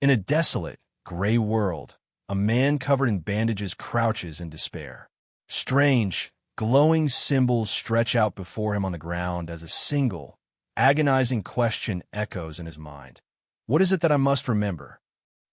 In a desolate, gray world, a man covered in bandages crouches in despair. Strange, glowing symbols stretch out before him on the ground as a single, agonizing question echoes in his mind. What is it that I must remember?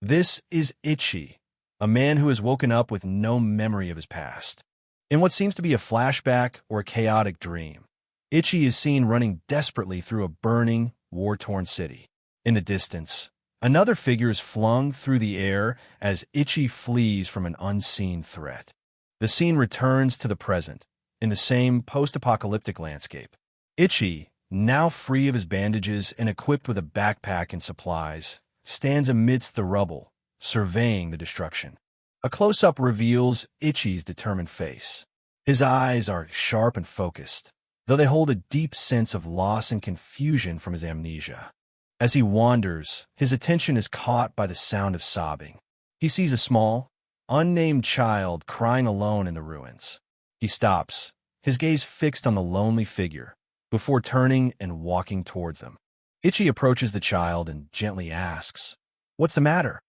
This is Ichi, a man who has woken up with no memory of his past. In what seems to be a flashback or a chaotic dream, Ichi is seen running desperately through a burning, war-torn city. In the distance, another figure is flung through the air as Ichi flees from an unseen threat. The scene returns to the present, in the same post-apocalyptic landscape. Ichi, now free of his bandages and equipped with a backpack and supplies, stands amidst the rubble, surveying the destruction. A close-up reveals Ichi's determined face. His eyes are sharp and focused, though they hold a deep sense of loss and confusion from his amnesia. As he wanders, his attention is caught by the sound of sobbing. He sees a small, unnamed child crying alone in the ruins. He stops, his gaze fixed on the lonely figure, before turning and walking towards them. Ichi approaches the child and gently asks, "What's the matter?"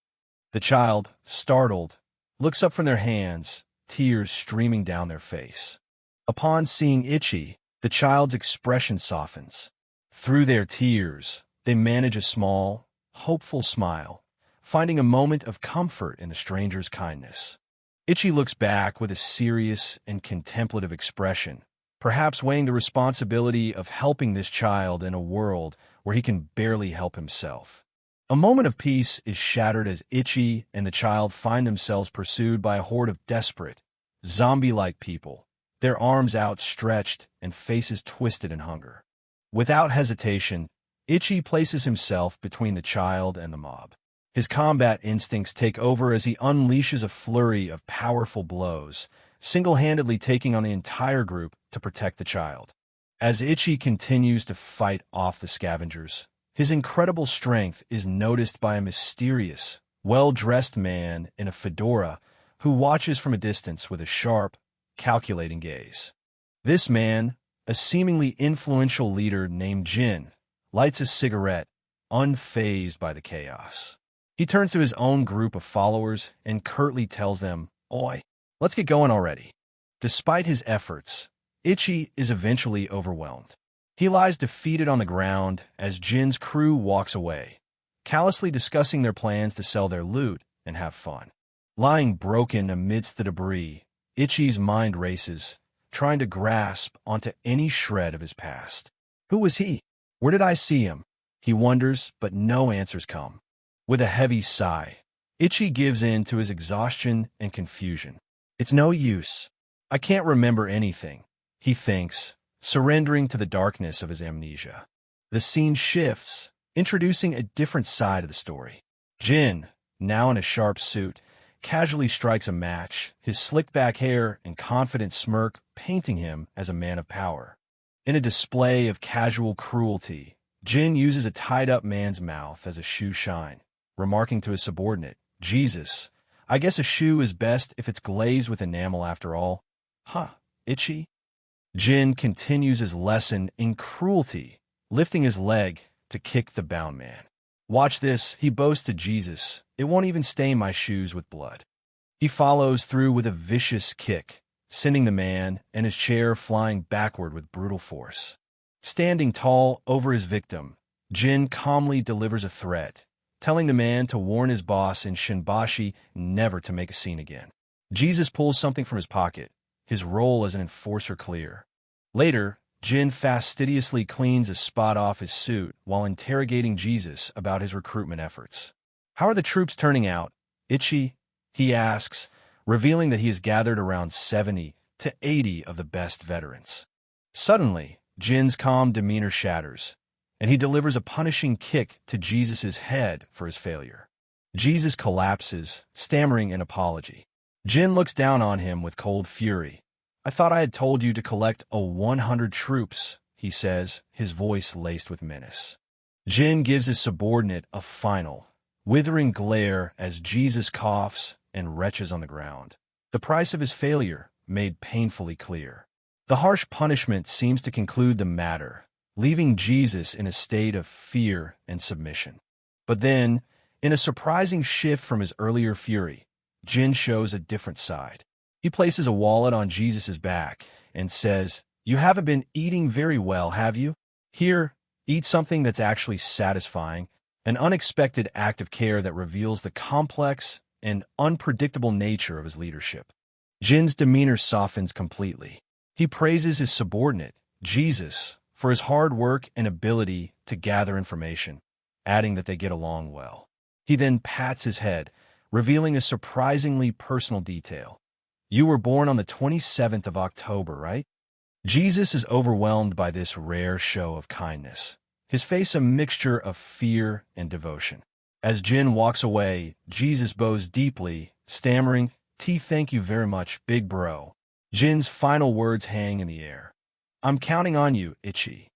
The child, startled, looks up from their hands, tears streaming down their face. Upon seeing Ichi, the child's expression softens. Through their tears, they manage a small, hopeful smile, finding a moment of comfort in the stranger's kindness. Ichi looks back with a serious and contemplative expression, perhaps weighing the responsibility of helping this child in a world where he can barely help himself. A moment of peace is shattered as Ichi and the child find themselves pursued by a horde of desperate, zombie-like people, their arms outstretched and faces twisted in hunger. Without hesitation, Ichi places himself between the child and the mob. His combat instincts take over as he unleashes a flurry of powerful blows, single-handedly taking on the entire group to protect the child. As Ichi continues to fight off the scavengers, his incredible strength is noticed by a mysterious, well-dressed man in a fedora who watches from a distance with a sharp, calculating gaze. This man, a seemingly influential leader named Jin, lights a cigarette, unfazed by the chaos. He turns to his own group of followers and curtly tells them, "Oi, let's get going already." Despite his efforts, Ichi is eventually overwhelmed. He lies defeated on the ground as Jin's crew walks away, callously discussing their plans to sell their loot and have fun. Lying broken amidst the debris, Ichi's mind races, trying to grasp onto any shred of his past. Who was he? Where did I see him? He wonders, but no answers come. With a heavy sigh, Ichi gives in to his exhaustion and confusion. It's no use. I can't remember anything, he thinks, surrendering to the darkness of his amnesia. The scene shifts, introducing a different side of the story. Jin, now in a sharp suit, casually strikes a match, his slick-back hair and confident smirk painting him as a man of power. In a display of casual cruelty, Jin uses a tied-up man's mouth as a shoe shine, remarking to his subordinate, "Jesus, I guess a shoe is best if it's glazed with enamel after all." "Huh, Ichi?" Jin continues his lesson in cruelty, lifting his leg to kick the bound man. "Watch this," he boasts to Jesus. "It won't even stain my shoes with blood." He follows through with a vicious kick, sending the man and his chair flying backward with brutal force. Standing tall over his victim, Jin calmly delivers a threat, telling the man to warn his boss in Shinbashi never to make a scene again. Jesus pulls something from his pocket, his role as an enforcer clear. Later, Jin fastidiously cleans a spot off his suit while interrogating Jesus about his recruitment efforts. "How are the troops turning out, Ichi?" he asks, revealing that he has gathered around 70 to 80 of the best veterans. Suddenly, Jin's calm demeanor shatters, and he delivers a punishing kick to Jesus' head for his failure. Jesus collapses, stammering an apology. Jin looks down on him with cold fury. "I thought I had told you to collect 100 troops," he says, his voice laced with menace. Jin gives his subordinate a final, withering glare as Jesus coughs and retches on the ground. The price of his failure made painfully clear. The harsh punishment seems to conclude the matter, leaving Jesus in a state of fear and submission. But then, In a surprising shift from his earlier fury, Jin shows a different side. He places a wallet on Jesus' back and says, "You haven't been eating very well, have you? Here, eat something that's actually satisfying," an unexpected act of care that reveals the complex and unpredictable nature of his leadership. Jin's demeanor softens completely. He praises his subordinate, Jesus, for his hard work and ability to gather information, adding that they get along well. He then pats his head, revealing a surprisingly personal detail. "You were born on the 27th of October, right?" Jesus is overwhelmed by this rare show of kindness, his face a mixture of fear and devotion. As Jin walks away, Jesus bows deeply, stammering, "Thank you very much, big bro." Jin's final words hang in the air. "I'm counting on you, Ichi."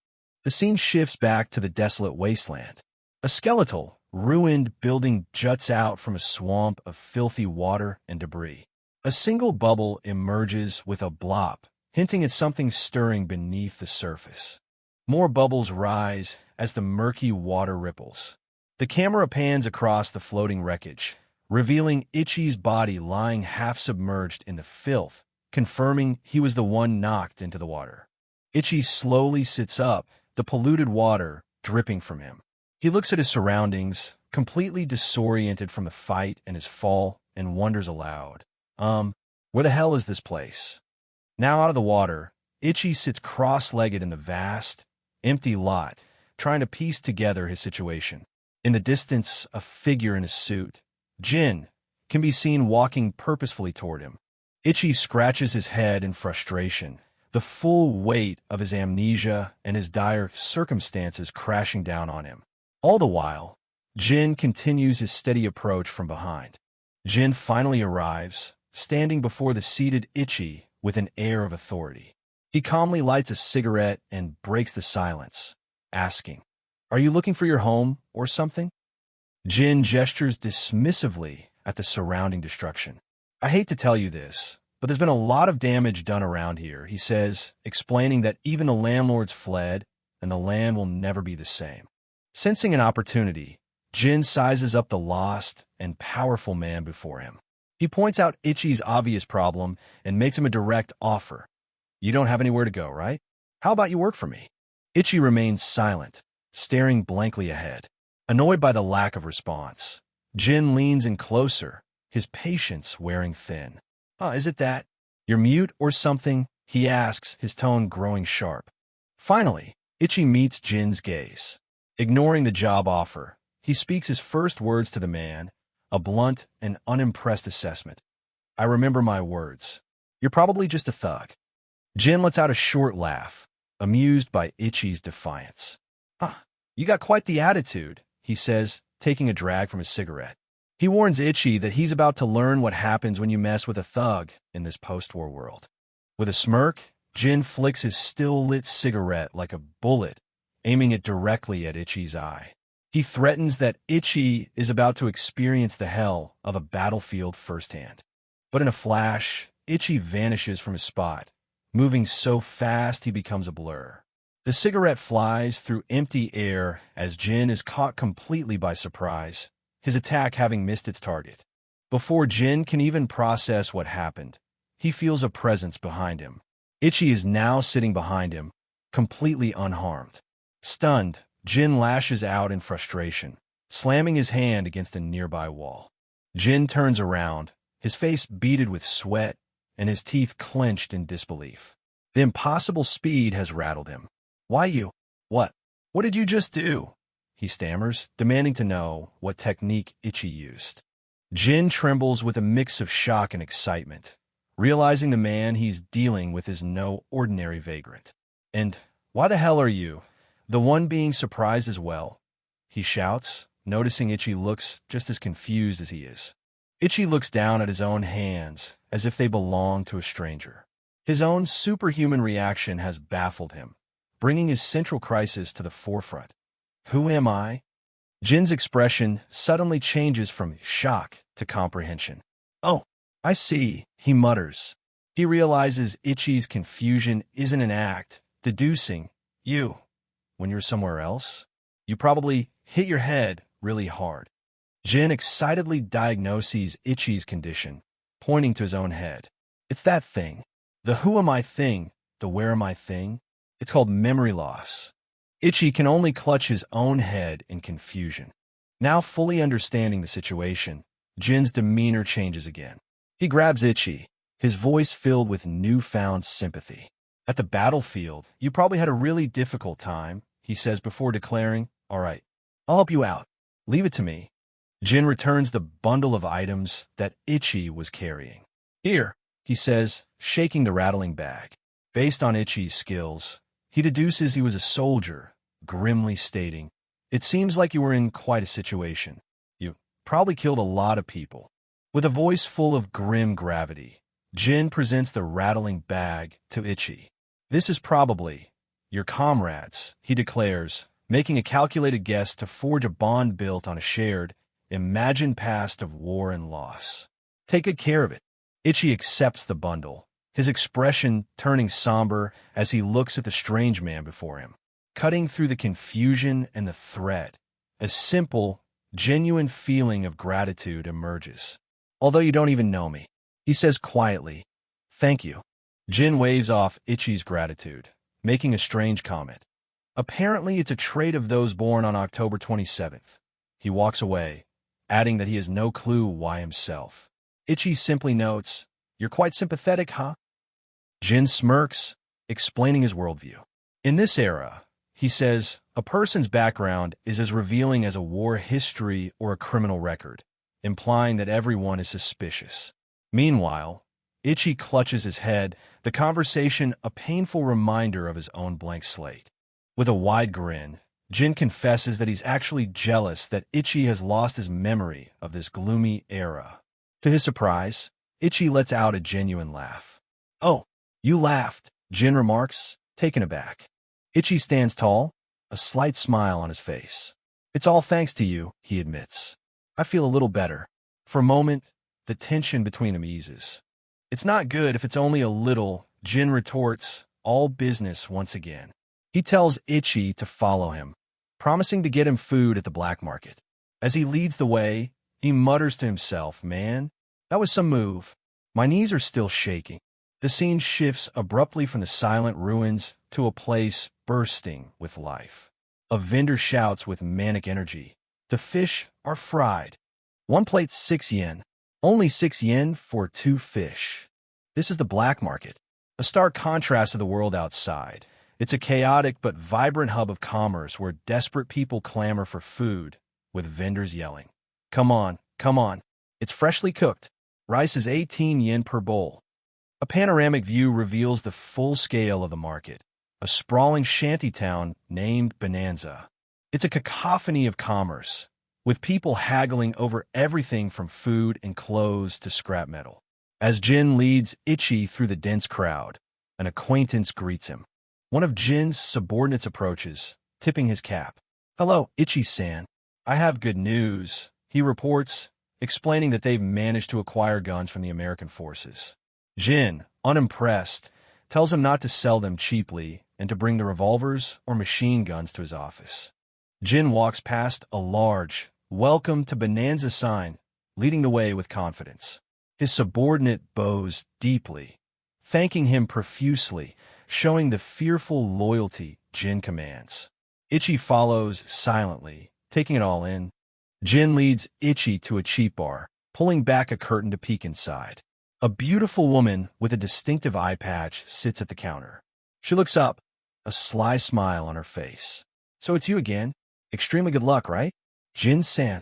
The scene shifts back to the desolate wasteland. A skeletal, ruined building juts out from a swamp of filthy water and debris. A single bubble emerges with a blop, hinting at something stirring beneath the surface. More bubbles rise as the murky water ripples. The camera pans across the floating wreckage, revealing Ichi's body lying half-submerged in the filth, confirming he was the one knocked into the water. Ichi slowly sits up, the polluted water dripping from him. He looks at his surroundings, completely disoriented from the fight and his fall, and wonders aloud, where the hell is this place? Now out of the water, Ichi sits cross-legged in the vast, empty lot, trying to piece together his situation. In the distance, a figure in a suit, Jin, can be seen walking purposefully toward him. Ichi scratches his head in frustration, the full weight of his amnesia and his dire circumstances crashing down on him. All the while, Jin continues his steady approach from behind. Jin finally arrives, standing before the seated Ichi with an air of authority. He calmly lights a cigarette and breaks the silence, asking, "Are you looking for your home or something?" Jin gestures dismissively at the surrounding destruction. "I hate to tell you this, but there's been a lot of damage done around here," he says, explaining that even the landlords fled and the land will never be the same. Sensing an opportunity, Jin sizes up the lost and powerful man before him. He points out Ichi's obvious problem and makes him a direct offer. "You don't have anywhere to go, right? How about you work for me?" Ichi remains silent, staring blankly ahead. Annoyed by the lack of response, Jin leans in closer, his patience wearing thin. Is it that? You're mute or something?" he asks, his tone growing sharp. Finally, Ichi meets Jin's gaze. Ignoring the job offer, he speaks his first words to the man, a blunt and unimpressed assessment. "I remember my words. You're probably just a thug." Jin lets out a short laugh, amused by Ichi's defiance. You got quite the attitude," he says, taking a drag from his cigarette. He warns Ichi that he's about to learn what happens when you mess with a thug in this post-war world. With a smirk, Jin flicks his still-lit cigarette like a bullet, aiming it directly at Ichi's eye. He threatens that Ichi is about to experience the hell of a battlefield firsthand. But in a flash, Ichi vanishes from his spot, moving so fast he becomes a blur. The cigarette flies through empty air as Jin is caught completely by surprise, his attack having missed its target. Before Jin can even process what happened, he feels a presence behind him. Ichi is now sitting behind him, completely unharmed. Stunned, Jin lashes out in frustration, slamming his hand against a nearby wall. Jin turns around, his face beaded with sweat and his teeth clenched in disbelief. The impossible speed has rattled him. "Why you? What? What did you just do?" he stammers, demanding to know what technique Ichi used. Jin trembles with a mix of shock and excitement, realizing the man he's dealing with is no ordinary vagrant. "And why the hell are you, the one being surprised as well?" he shouts, noticing Ichi looks just as confused as he is. Ichi looks down at his own hands as if they belong to a stranger. His own superhuman reaction has baffled him, bringing his central crisis to the forefront. "Who am I?" Jin's expression suddenly changes from shock to comprehension. "Oh, I see," he mutters. He realizes Ichi's confusion isn't an act, deducing, "You, when you're somewhere else, you probably hit your head really hard." Jin excitedly diagnoses Ichi's condition, pointing to his own head. It's that thing. The who am I thing, the where am I thing. It's called memory loss. Ichi can only clutch his own head in confusion. Now fully understanding the situation, Jin's demeanor changes again. He grabs Ichi, his voice filled with newfound sympathy. At the battlefield, you probably had a really difficult time, he says before declaring, all right, I'll help you out. Leave it to me. Jin returns the bundle of items that Ichi was carrying. Here, he says, shaking the rattling bag. Based on Ichi's skills, he deduces he was a soldier, grimly stating, it seems like you were in quite a situation. You probably killed a lot of people. With a voice full of grim gravity, Jin presents the rattling bag to Ichi. This is probably your comrades, he declares, making a calculated guess to forge a bond built on a shared, imagined past of war and loss. Take good care of it. Ichi accepts the bundle, his expression turning somber as he looks at the strange man before him. Cutting through the confusion and the threat, a simple, genuine feeling of gratitude emerges. Although you don't even know me, he says quietly, thank you. Jin waves off Ichi's gratitude, making a strange comment. Apparently, it's a trait of those born on October 27th. He walks away, adding that he has no clue why himself. Ichi simply notes, you're quite sympathetic, huh? Jin smirks, explaining his worldview. In this era, he says, a person's background is as revealing as a war history or a criminal record, implying that everyone is suspicious. Meanwhile, Ichi clutches his head, the conversation a painful reminder of his own blank slate. With a wide grin, Jin confesses that he's actually jealous that Ichi has lost his memory of this gloomy era. To his surprise, Ichi lets out a genuine laugh. Oh, you laughed, Jin remarks, taken aback. Ichi stands tall, a slight smile on his face. It's all thanks to you, he admits. I feel a little better. For a moment, the tension between them eases. It's not good if it's only a little, Jin retorts, all business once again. He tells Ichi to follow him, promising to get him food at the black market. As he leads the way, he mutters to himself, man, that was some move. My knees are still shaking. The scene shifts abruptly from the silent ruins to a place bursting with life. A vendor shouts with manic energy, the fish are fried. One plate's 6 yen. Only 6 yen for 2 fish. This is the black market, a stark contrast to the world outside. It's a chaotic but vibrant hub of commerce where desperate people clamor for food, with vendors yelling, come on, it's freshly cooked. Rice is 18 yen per bowl. A panoramic view reveals the full scale of the market, a sprawling shantytown named Bonanza. It's a cacophony of commerce, with people haggling over everything from food and clothes to scrap metal. As Jin leads Ichi through the dense crowd, an acquaintance greets him. One of Jin's subordinates approaches, tipping his cap. Hello, Ichi-san. I have good news, he reports, explaining that they've managed to acquire guns from the American forces. Jin, unimpressed, tells him not to sell them cheaply and to bring the revolvers or machine guns to his office. Jin walks past a large, welcome to Bonanza sign, leading the way with confidence. His subordinate bows deeply, thanking him profusely, showing the fearful loyalty Jin commands. Ichi follows silently, taking it all in. Jin leads Ichi to a cheap bar, pulling back a curtain to peek inside. A beautiful woman with a distinctive eye patch sits at the counter. She looks up, a sly smile on her face. So it's you again? Extremely good luck, right? Jin-san.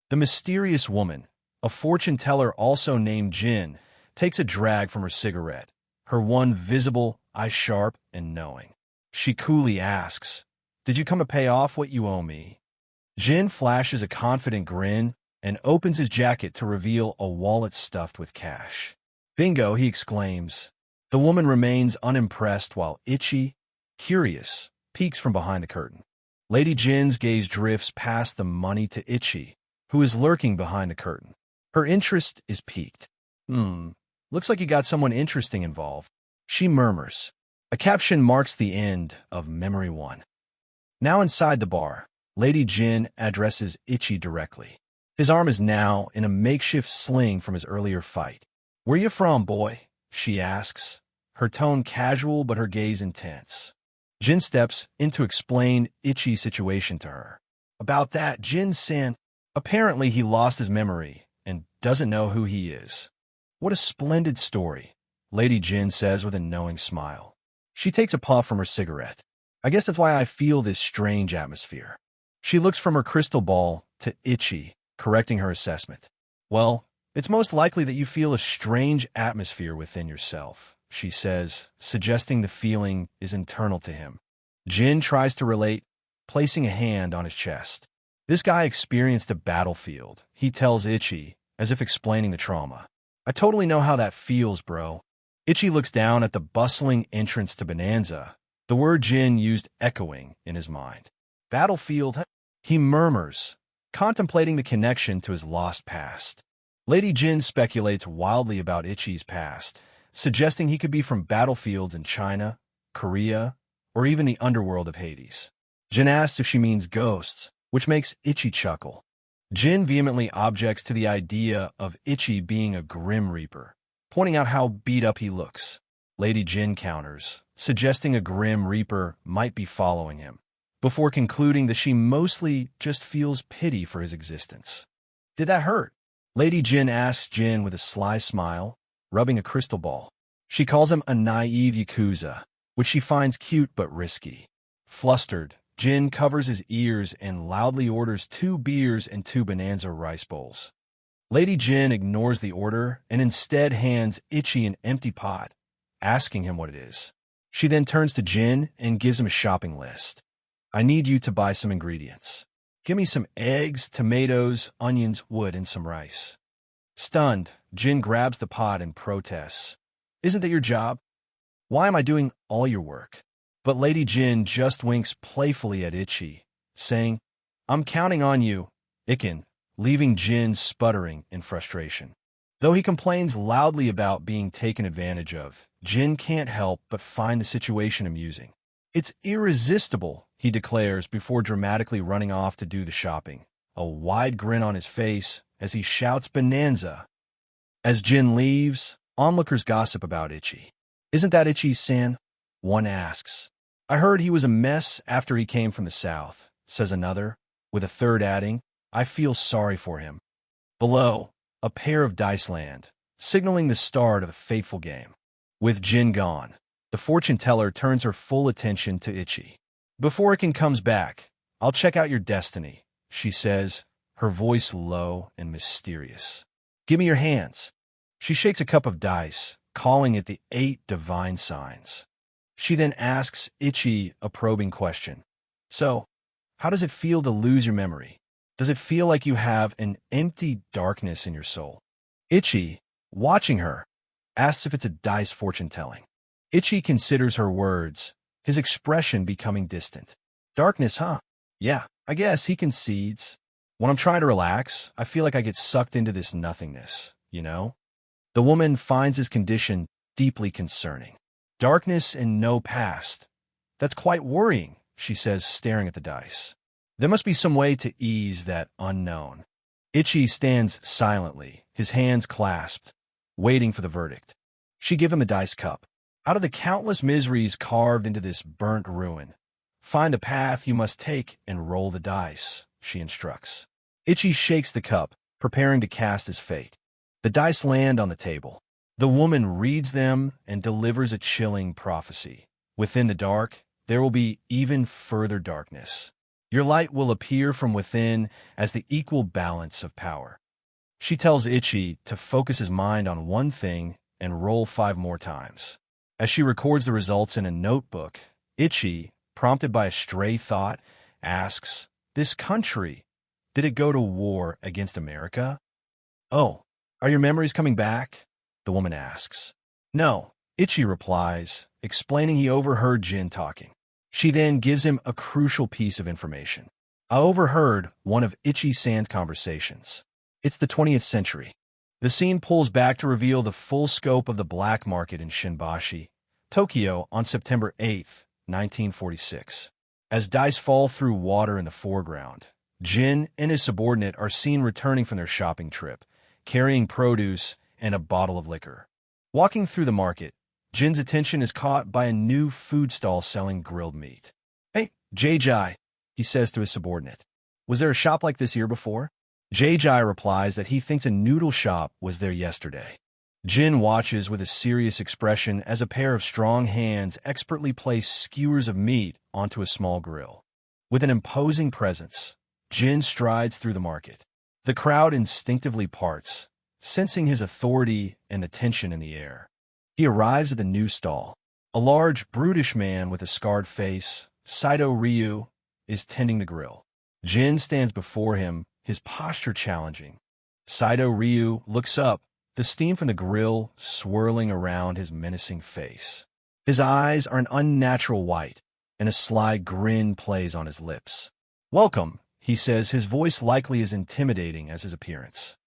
The mysterious woman, a fortune teller also named Jin, takes a drag from her cigarette, her one visible, eye sharp and knowing. She coolly asks, did you come to pay off what you owe me? Jin flashes a confident grin and opens his jacket to reveal a wallet stuffed with cash. Bingo, he exclaims. The woman remains unimpressed while Ichi, curious, peeks from behind the curtain. Lady Jin's gaze drifts past the money to Ichi, who is lurking behind the curtain. Her interest is piqued. Looks like you got someone interesting involved, she murmurs. A caption marks the end of Memory 1. Now inside the bar, Lady Jin addresses Ichi directly. His arm is now in a makeshift sling from his earlier fight. "Where you from, boy?" she asks, her tone casual but her gaze intense. Jin steps in to explain Ichi's situation to her. About that, Jin-san, apparently he lost his memory and doesn't know who he is. "What a splendid story," Lady Jin says with a knowing smile. She takes a puff from her cigarette. "I guess that's why I feel this strange atmosphere." She looks from her crystal ball to Ichi, correcting her assessment. "Well, it's most likely that you feel a strange atmosphere within yourself," she says, suggesting the feeling is internal to him. Jin tries to relate, placing a hand on his chest. "This guy experienced a battlefield," he tells Ichi, as if explaining the trauma. "I totally know how that feels, bro." Ichi looks down at the bustling entrance to Bonanza, the word Jin used echoing in his mind. "Battlefield," he murmurs, contemplating the connection to his lost past. Lady Jin speculates wildly about Ichi's past, suggesting he could be from battlefields in China, Korea, or even the underworld of Hades. Jin asks if she means ghosts, which makes Ichi chuckle. Jin vehemently objects to the idea of Ichi being a Grim Reaper, pointing out how beat up he looks. Lady Jin counters, suggesting a Grim Reaper might be following him, before concluding that she mostly just feels pity for his existence. "Did that hurt?" Lady Jin asks Jin with a sly smile, rubbing a crystal ball. She calls him a naive Yakuza, which she finds cute but risky. Flustered, Jin covers his ears and loudly orders 2 beers and 2 Bonanza rice bowls. Lady Jin ignores the order and instead hands Ichi an empty pot, asking him what it is. She then turns to Jin and gives him a shopping list. "I need you to buy some ingredients. Give me some eggs, tomatoes, onions, wood, and some rice." Stunned, Jin grabs the pot and protests. "Isn't that your job? Why am I doing all your work?" But Lady Jin just winks playfully at Ichi, saying, "I'm counting on you, Ikin," leaving Jin sputtering in frustration. Though he complains loudly about being taken advantage of, Jin can't help but find the situation amusing. "It's irresistible," he declares before dramatically running off to do the shopping, a wide grin on his face as he shouts "Bonanza." As Jin leaves, onlookers gossip about Ichi. "Isn't that Ichi-san?" one asks. "I heard he was a mess after he came from the south," says another, with a third adding, "I feel sorry for him." Below, a pair of dice land, signaling the start of a fateful game. With Jin gone, the fortune teller turns her full attention to Ichi. "Before Ikin comes back, I'll check out your destiny," she says, her voice low and mysterious. "Give me your hands." She shakes a cup of dice, calling it the 8 divine signs. She then asks Ichi a probing question. "So, how does it feel to lose your memory? Does it feel like you have an empty darkness in your soul?" Ichi, watching her, asks if it's a dice fortune-telling. Ichi considers her words, his expression becoming distant. "Darkness, huh? Yeah, I guess," he concedes. "When I'm trying to relax, I feel like I get sucked into this nothingness, you know?" The woman finds his condition deeply concerning. "Darkness and no past. That's quite worrying," she says, staring at the dice. "There must be some way to ease that unknown." Ichi stands silently, his hands clasped, waiting for the verdict. She gives him a dice cup. "Out of the countless miseries carved into this burnt ruin, find the path you must take and roll the dice," she instructs. Ichi shakes the cup, preparing to cast his fate. The dice land on the table. The woman reads them and delivers a chilling prophecy. "Within the dark, there will be even further darkness. Your light will appear from within as the equal balance of power." She tells Ichi to focus his mind on one thing and roll 5 more times. As she records the results in a notebook, Ichi, prompted by a stray thought, asks, "This country, did it go to war against America?" "Oh, are your memories coming back?" the woman asks. "No," Ichi replies, explaining he overheard Jin talking. She then gives him a crucial piece of information. "I overheard one of Ichi-san's conversations. It's the 20th century." The scene pulls back to reveal the full scope of the black market in Shinbashi, Tokyo on September 8, 1946. As dice fall through water in the foreground, Jin and his subordinate are seen returning from their shopping trip, carrying produce and a bottle of liquor. Walking through the market, Jin's attention is caught by a new food stall selling grilled meat. "Hey, Jai," he says to his subordinate. "Was there a shop like this here before?" Jai replies that he thinks a noodle shop was there yesterday. Jin watches with a serious expression as a pair of strong hands expertly place skewers of meat onto a small grill. With an imposing presence, Jin strides through the market. The crowd instinctively parts, sensing his authority and the tension in the air. He arrives at the new stall. A large, brutish man with a scarred face, Saito Ryu, is tending the grill. Jin stands before him, his posture challenging. Saito Ryu looks up, the steam from the grill swirling around his menacing face. His eyes are an unnatural white, and a sly grin plays on his lips. "Welcome," he says, his voice likely as intimidating as his appearance.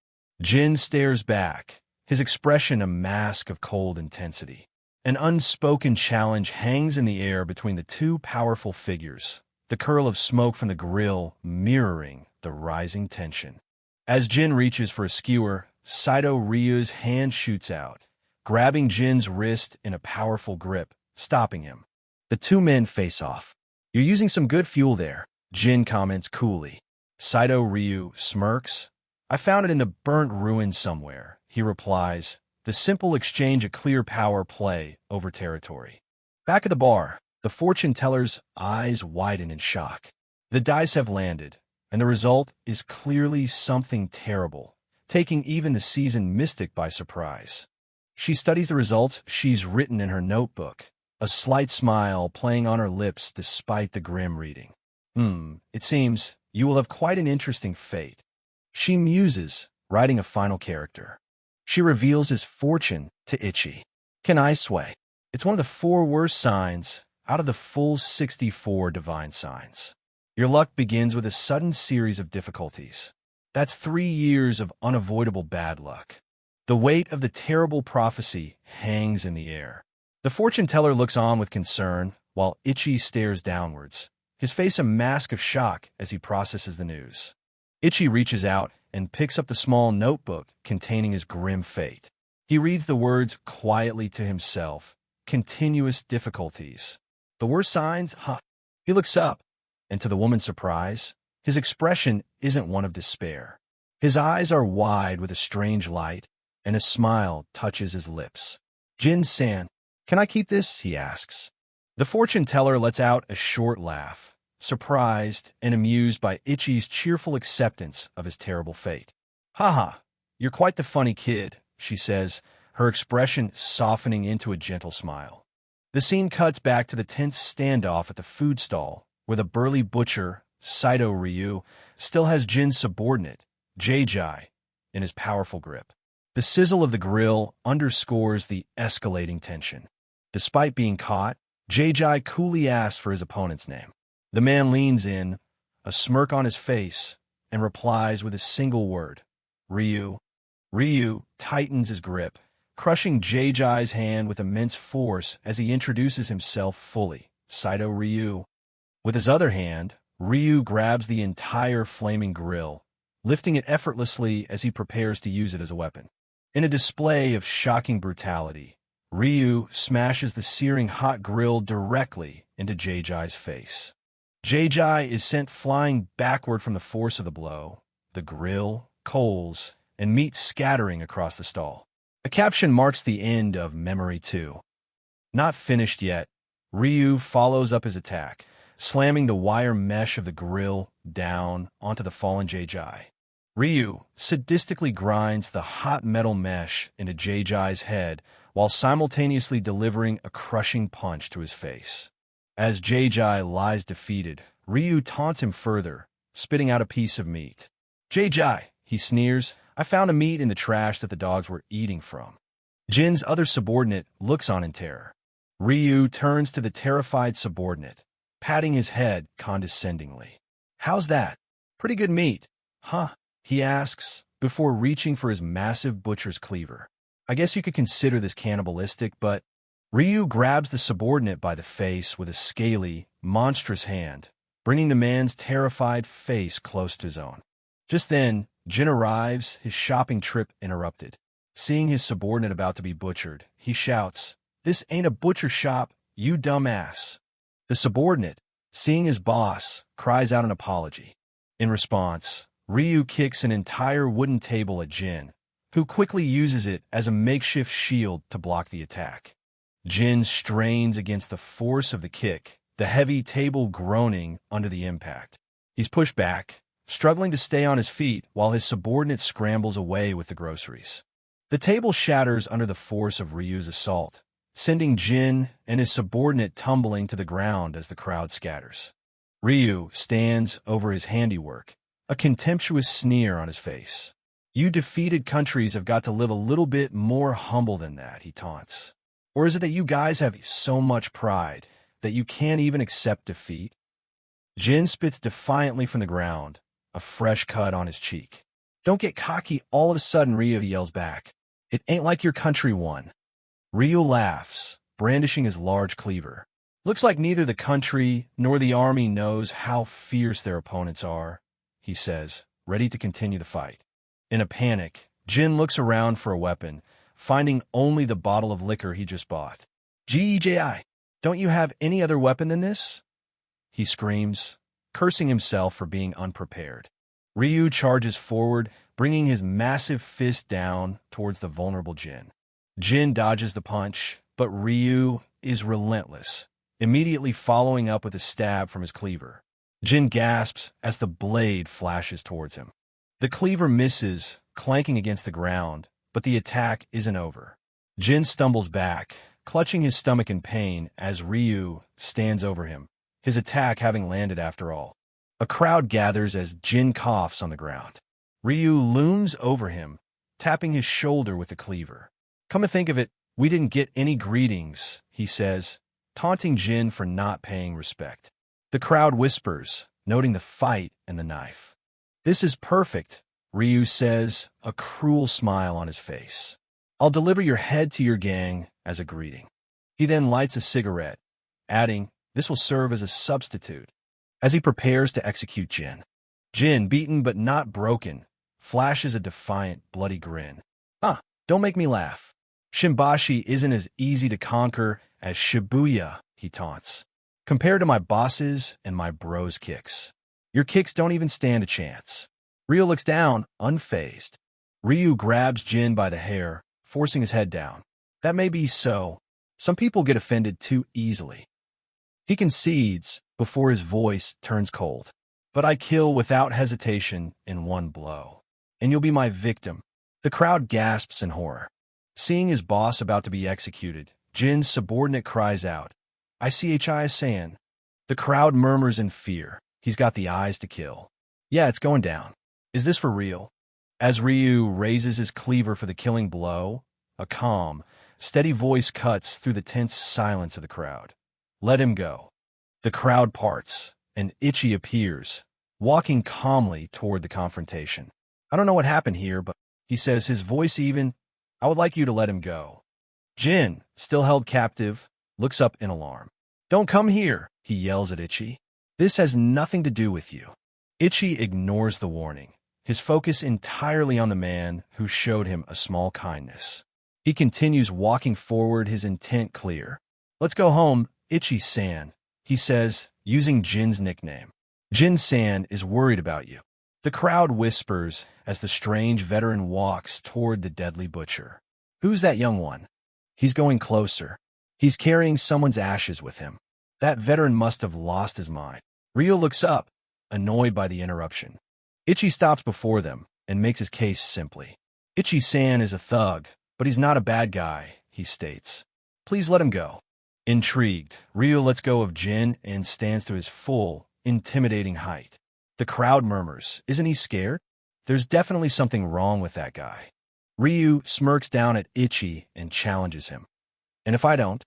Jin stares back, his expression a mask of cold intensity. An unspoken challenge hangs in the air between the two powerful figures, the curl of smoke from the grill mirroring the rising tension. As Jin reaches for a skewer, Saito Ryu's hand shoots out, grabbing Jin's wrist in a powerful grip, stopping him. The two men face off. "You're using some good fuel there," Jin comments coolly. Saito Ryu smirks. "I found it in the burnt ruins somewhere," he replies, the simple exchange a clear power play over territory. Back at the bar, the fortune teller's eyes widen in shock. The dice have landed, and the result is clearly something terrible, taking even the seasoned mystic by surprise. She studies the results she's written in her notebook, a slight smile playing on her lips despite the grim reading. It seems you will have quite an interesting fate." She muses, writing a final character. She reveals his fortune to Ichi. "Can I sway?" It's one of the 4 worst signs out of the full 64 divine signs. Your luck begins with a sudden series of difficulties. That's 3 years of unavoidable bad luck. The weight of the terrible prophecy hangs in the air. The fortune teller looks on with concern, while Ichi stares downwards, his face a mask of shock as he processes the news. Ichi reaches out and picks up the small notebook containing his grim fate. He reads the words quietly to himself. Continuous difficulties. The worst signs? He looks up, and to the woman's surprise, his expression isn't one of despair. His eyes are wide with a strange light, and a smile touches his lips. "Jin-san, can I keep this?" he asks. The fortune teller lets out a short laugh, surprised and amused by Ichi's cheerful acceptance of his terrible fate. "Haha, you're quite the funny kid," she says, her expression softening into a gentle smile. The scene cuts back to the tense standoff at the food stall, where the burly butcher, Saito Ryu, still has Jin's subordinate, Jai, in his powerful grip. The sizzle of the grill underscores the escalating tension. Despite being caught, Jai coolly asks for his opponent's name. The man leans in, a smirk on his face, and replies with a single word, "Ryu." Ryu tightens his grip, crushing Jai's hand with immense force as he introduces himself fully, Saito Ryu. With his other hand, Ryu grabs the entire flaming grill, lifting it effortlessly as he prepares to use it as a weapon. In a display of shocking brutality, Ryu smashes the searing hot grill directly into Jai's face. Jai is sent flying backward from the force of the blow, the grill, coals, and meat scattering across the stall. A caption marks the end of Memory 2. Not finished yet, Ryu follows up his attack, slamming the wire mesh of the grill down onto the fallen Jai. Ryu sadistically grinds the hot metal mesh into Jai's head while simultaneously delivering a crushing punch to his face. As Jai lies defeated, Ryu taunts him further, spitting out a piece of meat. "Jai," he sneers, "I found a meat in the trash that the dogs were eating from." Jin's other subordinate looks on in terror. Ryu turns to the terrified subordinate, patting his head condescendingly. "How's that? Pretty good meat, huh?" he asks, before reaching for his massive butcher's cleaver. "I guess you could consider this cannibalistic, but..." Ryu grabs the subordinate by the face with a scaly, monstrous hand, bringing the man's terrified face close to his own. Just then, Jin arrives, his shopping trip interrupted. Seeing his subordinate about to be butchered, he shouts, "This ain't a butcher shop, you dumbass." The subordinate, seeing his boss, cries out an apology. In response, Ryu kicks an entire wooden table at Jin, who quickly uses it as a makeshift shield to block the attack. Jin strains against the force of the kick, the heavy table groaning under the impact. He's pushed back, struggling to stay on his feet while his subordinate scrambles away with the groceries. The table shatters under the force of Ryu's assault, sending Jin and his subordinate tumbling to the ground as the crowd scatters. Ryu stands over his handiwork, a contemptuous sneer on his face. "You defeated countries have got to live a little bit more humble than that," he taunts. "Or is it that you guys have so much pride that you can't even accept defeat?" Jin spits defiantly from the ground, a fresh cut on his cheek. "Don't get cocky all of a sudden," Ryu yells back. "It ain't like your country won." Ryu laughs, brandishing his large cleaver. "Looks like neither the country nor the army knows how fierce their opponents are," he says, ready to continue the fight. In a panic, Jin looks around for a weapon, finding only the bottle of liquor he just bought. "Geji, don't you have any other weapon than this?" he screams, cursing himself for being unprepared. Ryu charges forward, bringing his massive fist down towards the vulnerable Jin. Jin dodges the punch, but Ryu is relentless, immediately following up with a stab from his cleaver. Jin gasps as the blade flashes towards him. The cleaver misses, clanking against the ground, but the attack isn't over. Jin stumbles back, clutching his stomach in pain as Ryu stands over him, his attack having landed after all. A crowd gathers as Jin coughs on the ground. Ryu looms over him, tapping his shoulder with the cleaver. "Come to think of it, we didn't get any greetings," he says, taunting Jin for not paying respect. The crowd whispers, noting the fight and the knife. "This is perfect," Ryu says, a cruel smile on his face. "I'll deliver your head to your gang as a greeting." He then lights a cigarette, adding, "This will serve as a substitute," as he prepares to execute Jin. Jin, beaten but not broken, flashes a defiant, bloody grin. Don't make me laugh. Shimbashi isn't as easy to conquer as Shibuya," he taunts. "Compared to my bosses and my bros' kicks, your kicks don't even stand a chance." Ryu looks down, unfazed. Ryu grabs Jin by the hair, forcing his head down. "That may be so. Some people get offended too easily." He concedes before his voice turns cold. "But I kill without hesitation in one blow. And you'll be my victim." The crowd gasps in horror. Seeing his boss about to be executed, Jin's subordinate cries out, "ICHI-san." The crowd murmurs in fear. He's got the eyes to kill. "Yeah, it's going down. Is this for real?" As Ryu raises his cleaver for the killing blow, a calm, steady voice cuts through the tense silence of the crowd. "Let him go." The crowd parts, and Ichi appears, walking calmly toward the confrontation. "I don't know what happened here, but," he says, his voice even, "I would like you to let him go." Jin, still held captive, looks up in alarm. "Don't come here," he yells at Ichi. "This has nothing to do with you." Ichi ignores the warning, his focus entirely on the man who showed him a small kindness. He continues walking forward, his intent clear. "Let's go home, Ichi-san," he says, using Jin's nickname. "Jin-san is worried about you." The crowd whispers as the strange veteran walks toward the deadly butcher. "Who's that young one?" He's going closer. He's carrying someone's ashes with him. That veteran must have lost his mind. Ryo looks up, annoyed by the interruption. Ichi stops before them and makes his case simply. "Ichi-san is a thug, but he's not a bad guy," he states. "Please let him go." Intrigued, Ryo lets go of Jin and stands to his full, intimidating height. The crowd murmurs, "Isn't he scared? There's definitely something wrong with that guy." Ryu smirks down at Ichi and challenges him. "And if I don't?"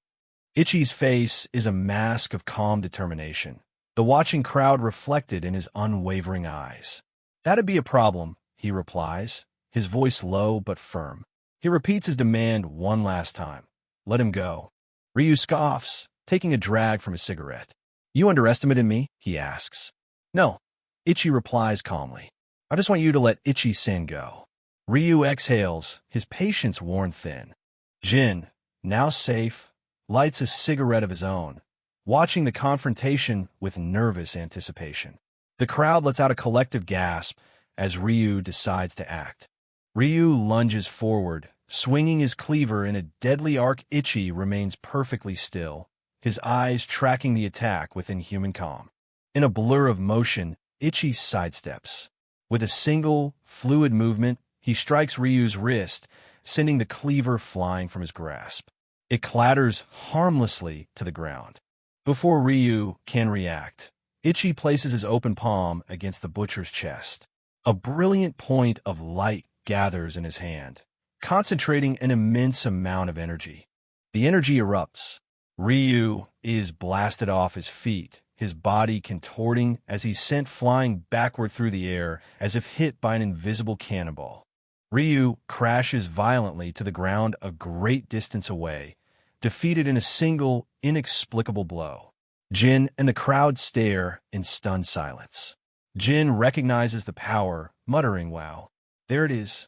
Ichi's face is a mask of calm determination, the watching crowd reflected in his unwavering eyes. "That'd be a problem," he replies, his voice low but firm. He repeats his demand one last time. "Let him go." Ryu scoffs, taking a drag from his cigarette. You underestimated me? He asks. No. Ichi replies calmly. I just want you to let Ichi-san go. Ryu exhales, his patience worn thin. Jin, now safe, lights a cigarette of his own, watching the confrontation with nervous anticipation. The crowd lets out a collective gasp as Ryu decides to act. Ryu lunges forward, swinging his cleaver in a deadly arc. Ichi remains perfectly still, his eyes tracking the attack with inhuman calm. In a blur of motion, Ichi sidesteps. With a single, fluid movement, he strikes Ryu's wrist, sending the cleaver flying from his grasp. It clatters harmlessly to the ground. Before Ryu can react, Ichi places his open palm against the butcher's chest. A brilliant point of light gathers in his hand, concentrating an immense amount of energy. The energy erupts. Ryu is blasted off his feet, his body contorting as he's sent flying backward through the air as if hit by an invisible cannonball. Ryu crashes violently to the ground a great distance away, defeated in a single, inexplicable blow. Jin and the crowd stare in stunned silence. Jin recognizes the power, muttering, "Wow, there it is."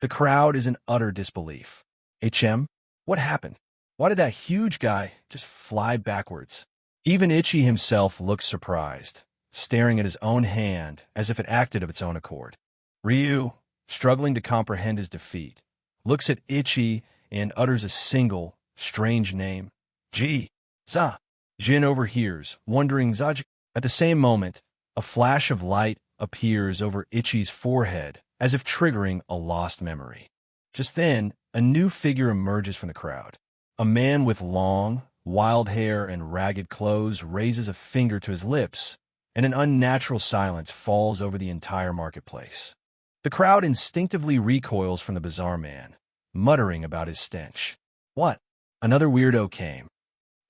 The crowd is in utter disbelief. HM? What happened? Why did that huge guy just fly backwards? Even Ichi himself looks surprised, staring at his own hand as if it acted of its own accord. Ryu, struggling to comprehend his defeat, looks at Ichi and utters a single, strange name. Za. Jin overhears, wondering Zaji. At the same moment, a flash of light appears over Ichi's forehead, as if triggering a lost memory. Just then, a new figure emerges from the crowd. A man with long, wild hair and ragged clothes raises a finger to his lips, and an unnatural silence falls over the entire marketplace. The crowd instinctively recoils from the bizarre man, muttering about his stench. What? Another weirdo came.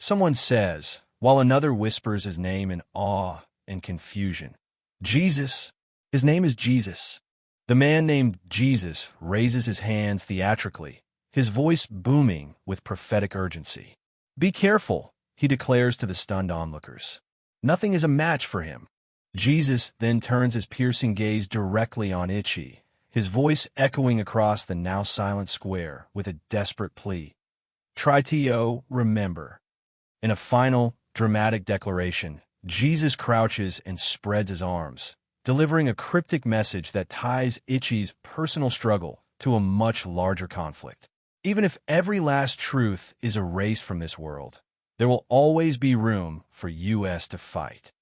Someone says, while another whispers his name in awe and confusion. Jesus. His name is Jesus. The man named Jesus raises his hands theatrically, his voice booming with prophetic urgency. Be careful, he declares to the stunned onlookers. Nothing is a match for him. Jesus then turns his piercing gaze directly on Ichi, his voice echoing across the now silent square with a desperate plea. Try to remember. In a final, dramatic declaration, Jesus crouches and spreads his arms, delivering a cryptic message that ties Ichi's personal struggle to a much larger conflict. Even if every last truth is erased from this world, there will always be room for US to fight.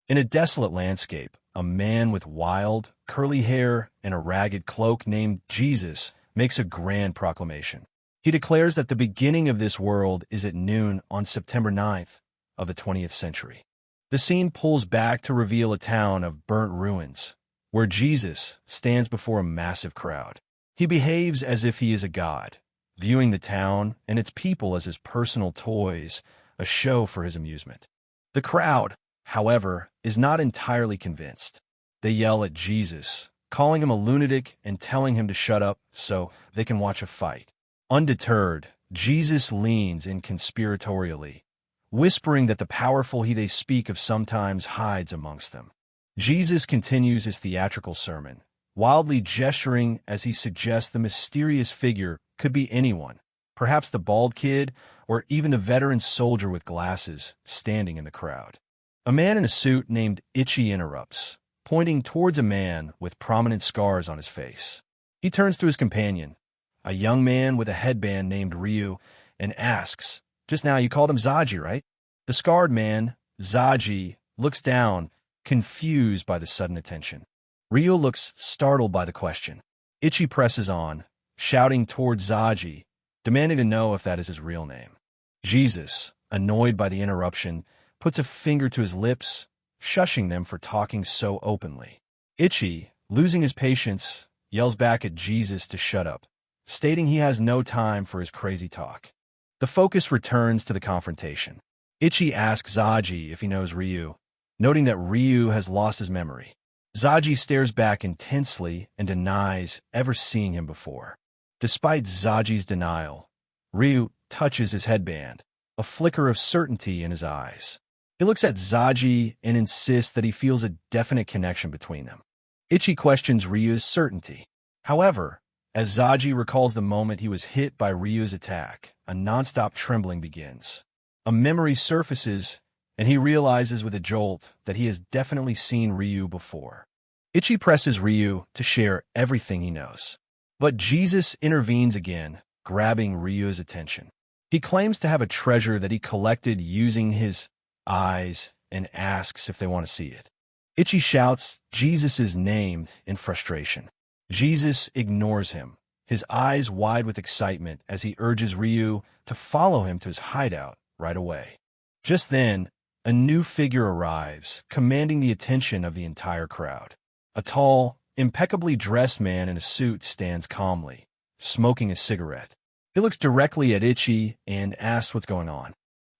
In a desolate landscape, a man with wild, curly hair and a ragged cloak named Jesus makes a grand proclamation. He declares that the beginning of this world is at noon on September 9th of the 20th century. The scene pulls back to reveal a town of burnt ruins, where Jesus stands before a massive crowd. He behaves as if he is a god, viewing the town and its people as his personal toys, a show for his amusement. The crowd, however, is not entirely convinced. They yell at Jesus, calling him a lunatic and telling him to shut up so they can watch a fight. Undeterred, Jesus leans in conspiratorially, whispering that the powerful he they speak of sometimes hides amongst them. Jesus continues his theatrical sermon, wildly gesturing as he suggests the mysterious figure could be anyone, perhaps the bald kid or even the veteran soldier with glasses standing in the crowd. A man in a suit named Ichi interrupts, pointing towards a man with prominent scars on his face. He turns to his companion, a young man with a headband named Ryu, and asks, "Just now you called him Zaji, right?" The scarred man, Zaji, looks down, confused by the sudden attention. Ryu looks startled by the question. Ichi presses on, shouting towards Zaji, demanding to know if that is his real name. Jesus, annoyed by the interruption, puts a finger to his lips, shushing them for talking so openly. Ichi, losing his patience, yells back at Jesus to shut up, stating he has no time for his crazy talk. The focus returns to the confrontation. Ichi asks Zaji if he knows Ryu, noting that Ryu has lost his memory. Zaji stares back intensely and denies ever seeing him before. Despite Zaji's denial, Ryu touches his headband, a flicker of certainty in his eyes. He looks at Zaji and insists that he feels a definite connection between them. Ichi questions Ryu's certainty. However, as Zaji recalls the moment he was hit by Ryu's attack, a nonstop trembling begins. A memory surfaces, and he realizes with a jolt that he has definitely seen Ryu before. Ichi presses Ryu to share everything he knows. But Jesus intervenes again, grabbing Ryu's attention. He claims to have a treasure that he collected using his eyes and asks if they want to see it. Ichi shouts Jesus' name in frustration. Jesus ignores him, his eyes wide with excitement as he urges Ryu to follow him to his hideout right away. Just then, a new figure arrives, commanding the attention of the entire crowd. A tall, impeccably dressed man in a suit stands calmly, smoking a cigarette. He looks directly at Ichi and asks what's going on.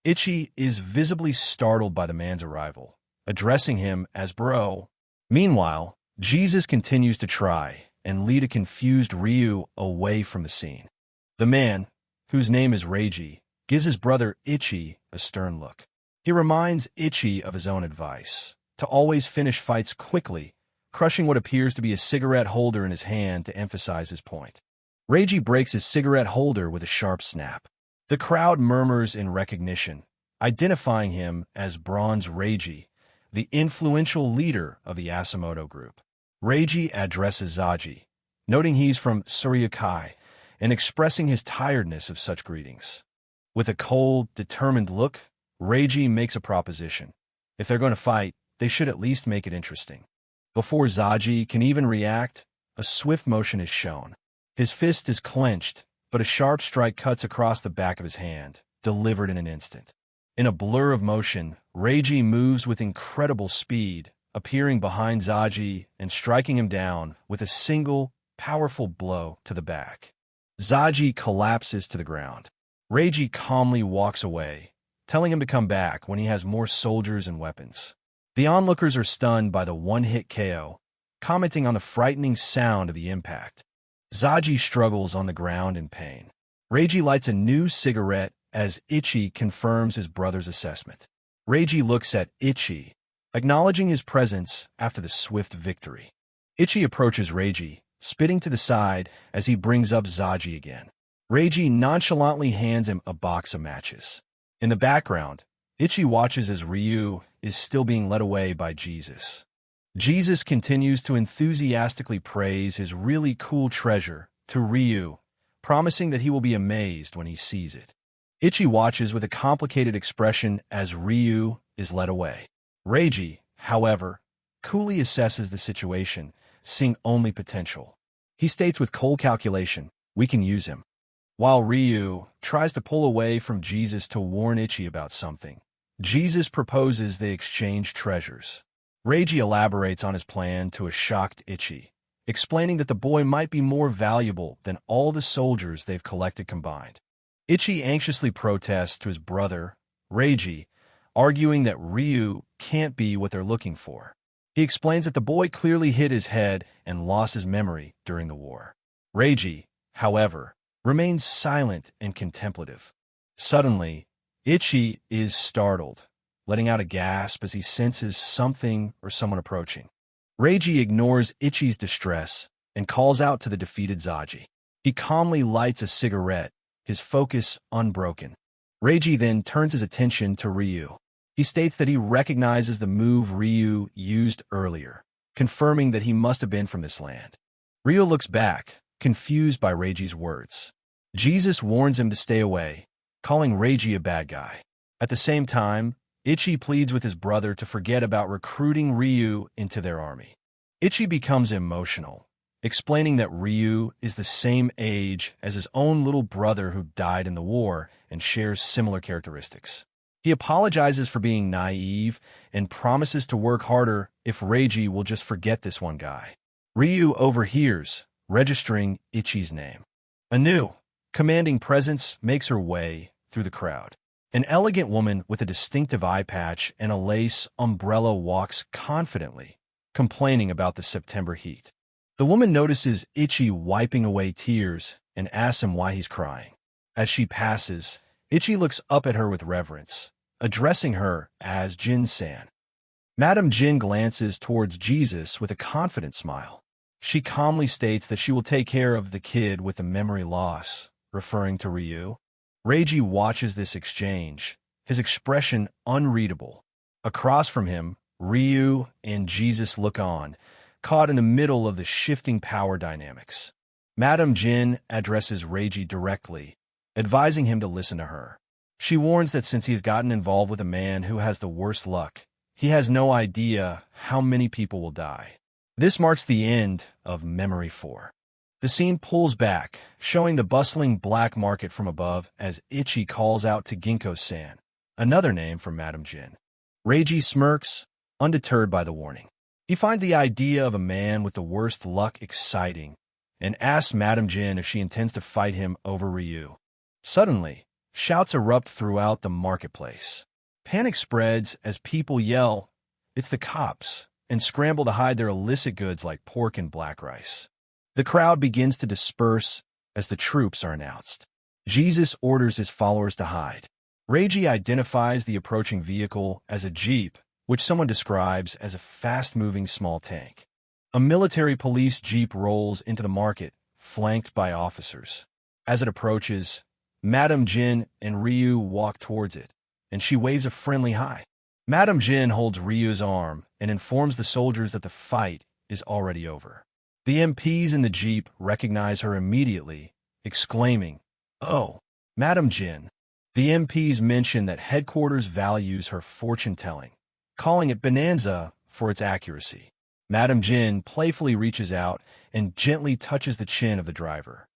Ichi is visibly startled by the man's arrival, addressing him as bro. Meanwhile, Jesus continues to try and lead a confused Ryu away from the scene. The man, whose name is Reiji, gives his brother Ichi a stern look. He reminds Ichi of his own advice, to always finish fights quickly, crushing what appears to be a cigarette holder in his hand to emphasize his point. Reiji breaks his cigarette holder with a sharp snap. The crowd murmurs in recognition, identifying him as Bronze Reiji, the influential leader of the Asamoto group. Reiji addresses Zaji, noting he's from Suryakai and expressing his tiredness of such greetings. With a cold, determined look, Reiji makes a proposition. If they're going to fight, they should at least make it interesting. Before Zaji can even react, a swift motion is shown. His fist is clenched, but a sharp strike cuts across the back of his hand, delivered in an instant. In a blur of motion, Reiji moves with incredible speed, appearing behind Zaji and striking him down with a single, powerful blow to the back. Zaji collapses to the ground. Reiji calmly walks away, telling him to come back when he has more soldiers and weapons. The onlookers are stunned by the one-hit KO, commenting on the frightening sound of the impact. Zaji struggles on the ground in pain. Reiji lights a new cigarette as Ichi confirms his brother's assessment. Reiji looks at Ichi, acknowledging his presence after the swift victory. Ichi approaches Reiji, spitting to the side as he brings up Zaji again. Reiji nonchalantly hands him a box of matches. In the background, Ichi watches as Ryu is still being led away by Jesus. Jesus continues to enthusiastically praise his really cool treasure to Ryu, promising that he will be amazed when he sees it. Ichi watches with a complicated expression as Ryu is led away. Reiji, however, coolly assesses the situation, seeing only potential. He states with cold calculation, "We can use him." While Ryu tries to pull away from Jesus to warn Ichi about something, Jesus proposes they exchange treasures. Reiji elaborates on his plan to a shocked Ichi, explaining that the boy might be more valuable than all the soldiers they've collected combined. Ichi anxiously protests to his brother, Reiji, arguing that Ryu can't be what they're looking for. He explains that the boy clearly hit his head and lost his memory during the war. Reiji, however, remains silent and contemplative. Suddenly, Ichi is startled, letting out a gasp as he senses something or someone approaching. Reiji ignores Ichi's distress and calls out to the defeated Zaji. He calmly lights a cigarette, his focus unbroken. Reiji then turns his attention to Ryu. He states that he recognizes the move Ryu used earlier, confirming that he must have been from this land. Ryu looks back, confused by Reiji's words. Jesus warns him to stay away, calling Reiji a bad guy. At the same time, Ichi pleads with his brother to forget about recruiting Ryu into their army. Ichi becomes emotional, explaining that Ryu is the same age as his own little brother who died in the war and shares similar characteristics. He apologizes for being naive and promises to work harder if Reiji will just forget this one guy. Ryu overhears, registering Ichi's name. A new, commanding presence makes her way through the crowd. An elegant woman with a distinctive eye patch and a lace umbrella walks confidently, complaining about the September heat. The woman notices Ichi wiping away tears and asks him why he's crying. As she passes, Ichi looks up at her with reverence, addressing her as Jin-san. Madame Jin glances towards Jesus with a confident smile. She calmly states that she will take care of the kid with the memory loss, referring to Ryu. Reiji watches this exchange, his expression unreadable. Across from him, Ryu and Jesus look on, caught in the middle of the shifting power dynamics. Madame Jin addresses Reiji directly, advising him to listen to her. She warns that since he has gotten involved with a man who has the worst luck, he has no idea how many people will die. This marks the end of Memory 4. The scene pulls back, showing the bustling black market from above as Ichi calls out to Ginkgo-san, another name for Madame Jin. Reiji smirks, undeterred by the warning. He finds the idea of a man with the worst luck exciting and asks Madame Jin if she intends to fight him over Ryu. Suddenly, shouts erupt throughout the marketplace. Panic spreads as people yell, "It's the cops," and scramble to hide their illicit goods like pork and black rice. The crowd begins to disperse as the troops are announced. Jesus orders his followers to hide. Reiji identifies the approaching vehicle as a jeep, which someone describes as a fast-moving small tank. A military police jeep rolls into the market, flanked by officers. As it approaches, Madame Jin and Ryu walk towards it, and she waves a friendly hi. Madame Jin holds Ryu's arm and informs the soldiers that the fight is already over. The MPs in the jeep recognize her immediately, exclaiming, "Oh, Madame Jin." The MPs mention that headquarters values her fortune-telling, calling it bonanza for its accuracy. Madame Jin playfully reaches out and gently touches the chin of the driver.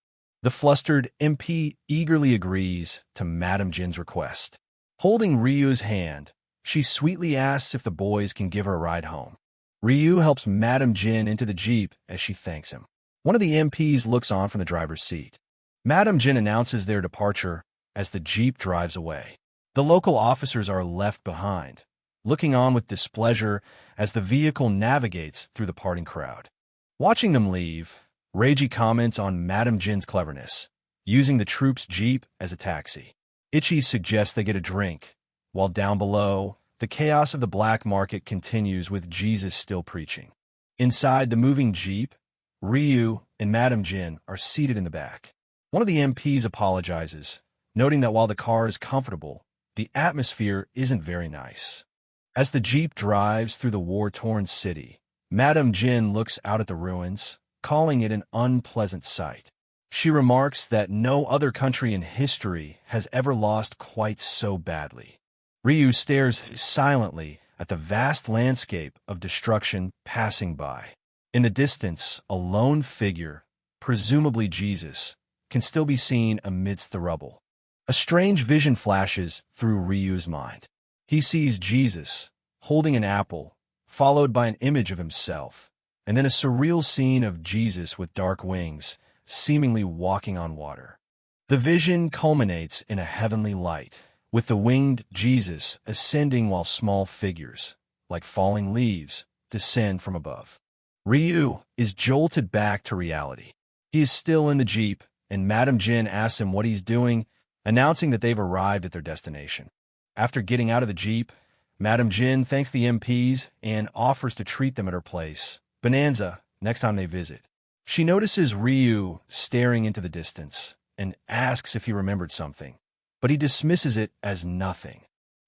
The flustered MP eagerly agrees to Madame Jin's request. Holding Ryu's hand, she sweetly asks if the boys can give her a ride home. Ryu helps Madame Jin into the jeep as she thanks him. One of the MPs looks on from the driver's seat. Madame Jin announces their departure as the jeep drives away. The local officers are left behind, looking on with displeasure as the vehicle navigates through the parting crowd. Watching them leave, Reiji comments on Madame Jin's cleverness, using the troops' jeep as a taxi. Ichi suggests they get a drink, while down below, the chaos of the black market continues with Jesus still preaching. Inside the moving jeep, Ryu and Madame Jin are seated in the back. One of the MPs apologizes, noting that while the car is comfortable, the atmosphere isn't very nice. As the jeep drives through the war-torn city, Madame Jin looks out at the ruins, calling it an unpleasant sight. She remarks that no other country in history has ever lost quite so badly. Ryu stares silently at the vast landscape of destruction passing by. In the distance, a lone figure, presumably Jesus, can still be seen amidst the rubble. A strange vision flashes through Ryu's mind. He sees Jesus, holding an apple, followed by an image of himself, and then a surreal scene of Jesus with dark wings, seemingly walking on water. The vision culminates in a heavenly light, with the winged Jesus ascending while small figures, like falling leaves, descend from above. Ryu is jolted back to reality. He is still in the jeep, and Madame Jin asks him what he's doing, announcing that they've arrived at their destination. After getting out of the jeep, Madame Jin thanks the MPs and offers to treat them at her place, Bonanza, next time they visit. She notices Ryu staring into the distance and asks if he remembered something, but he dismisses it as nothing.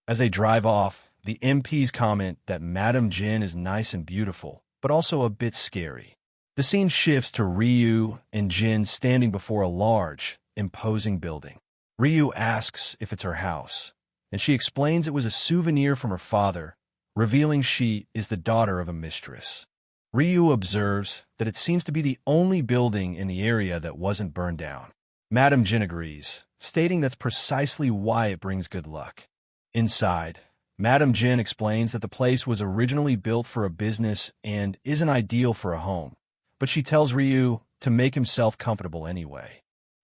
As they drive off, the MPs comment that Madame Jin is nice and beautiful, but also a bit scary. The scene shifts to Ryu and Jin standing before a large, imposing building. Ryu asks if it's her house, and she explains it was a souvenir from her father, revealing she is the daughter of a mistress. Ryu observes that it seems to be the only building in the area that wasn't burned down. Madame Jin agrees, stating that's precisely why it brings good luck. Inside, Madame Jin explains that the place was originally built for a business and isn't ideal for a home, but she tells Ryu to make himself comfortable anyway.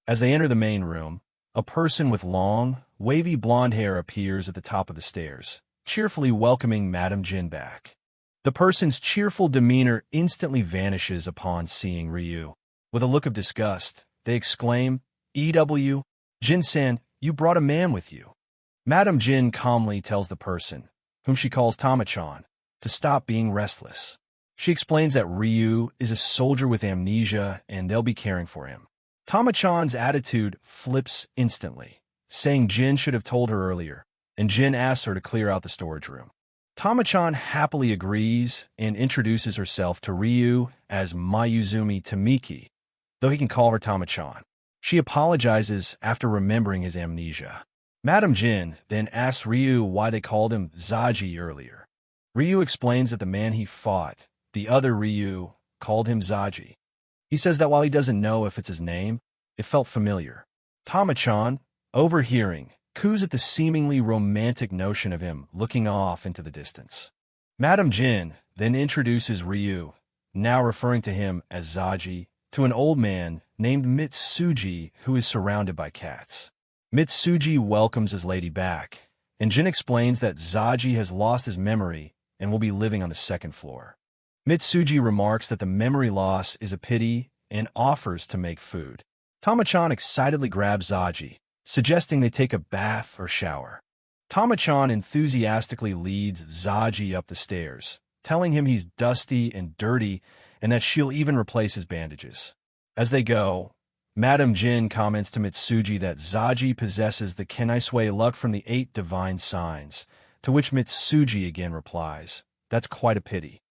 As they enter the main room, a person with long, wavy blonde hair appears at the top of the stairs, cheerfully welcoming Madame Jin back. The person's cheerful demeanor instantly vanishes upon seeing Ryu. With a look of disgust, they exclaim, "EW, Jin-san, you brought a man with you." Madame Jin calmly tells the person, whom she calls Tama-chan, to stop being restless. She explains that Ryu is a soldier with amnesia and they'll be caring for him. Tama-chan's attitude flips instantly, saying Jin should have told her earlier, and Jin asks her to clear out the storage room. Tama-chan happily agrees and introduces herself to Ryu as Mayuzumi Tamiki, though he can call her Tama-chan. She apologizes after remembering his amnesia. Madame Jin then asks Ryu why they called him Zaji earlier. Ryu explains that the man he fought, the other Ryu, called him Zaji. He says that while he doesn't know if it's his name, it felt familiar. Tama-chan, overhearing, coos at the seemingly romantic notion of him looking off into the distance. Madame Jin then introduces Ryu, now referring to him as Zaji, to an old man named Mitsuji who is surrounded by cats. Mitsuji welcomes his lady back, and Jin explains that Zaji has lost his memory and will be living on the second floor. Mitsuji remarks that the memory loss is a pity and offers to make food. Tama-chan excitedly grabs Zaji, suggesting they take a bath or shower. Tama-chan enthusiastically leads Zaji up the stairs, telling him he's dusty and dirty and that she'll even replace his bandages. As they go, Madame Jin comments to Mitsuji that Zaji possesses the Kenaisui luck from the 8 divine signs, to which Mitsuji again replies, "That's quite a pity."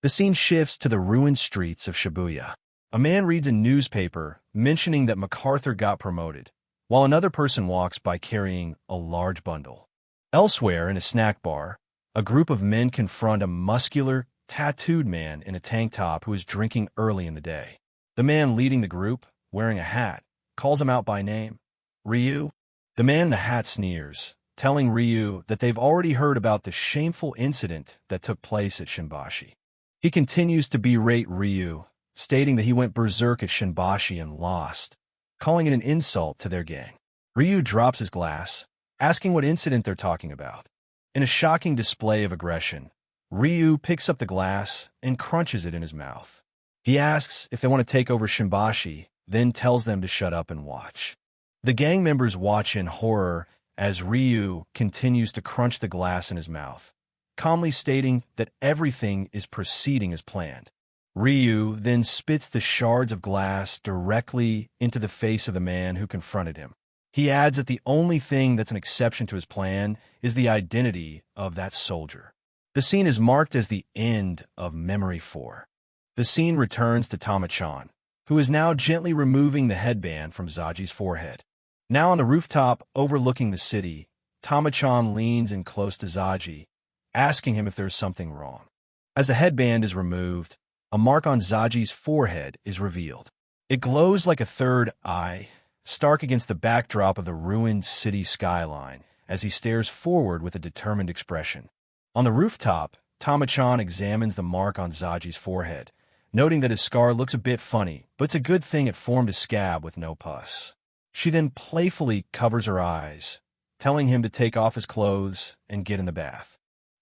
The scene shifts to the ruined streets of Shibuya. A man reads a newspaper mentioning that MacArthur got promoted, while another person walks by carrying a large bundle. Elsewhere, in a snack bar, a group of men confront a muscular, tattooed man in a tank top who is drinking early in the day. The man leading the group, wearing a hat, calls him out by name. "Ryu?" The man in the hat sneers, telling Ryu that they've already heard about the shameful incident that took place at Shinbashi. He continues to berate Ryu, stating that he went berserk at Shinbashi and lost, calling it an insult to their gang. Ryu drops his glass, asking what incident they're talking about. In a shocking display of aggression, Ryu picks up the glass and crunches it in his mouth. He asks if they want to take over Shinbashi, then tells them to shut up and watch. The gang members watch in horror as Ryu continues to crunch the glass in his mouth, calmly stating that everything is proceeding as planned. Ryu then spits the shards of glass directly into the face of the man who confronted him. He adds that the only thing that's an exception to his plan is the identity of that soldier. The scene is marked as the end of Memory 4. The scene returns to Tama-chan, who is now gently removing the headband from Zaji's forehead. Now on the rooftop overlooking the city, Tama-chan leans in close to Zaji, asking him if there's something wrong. As the headband is removed, a mark on Zaji's forehead is revealed. It glows like a third eye, stark against the backdrop of the ruined city skyline, as he stares forward with a determined expression. On the rooftop, Tama-chan examines the mark on Zaji's forehead, noting that his scar looks a bit funny, but it's a good thing it formed a scab with no pus. She then playfully covers her eyes, telling him to take off his clothes and get in the bath.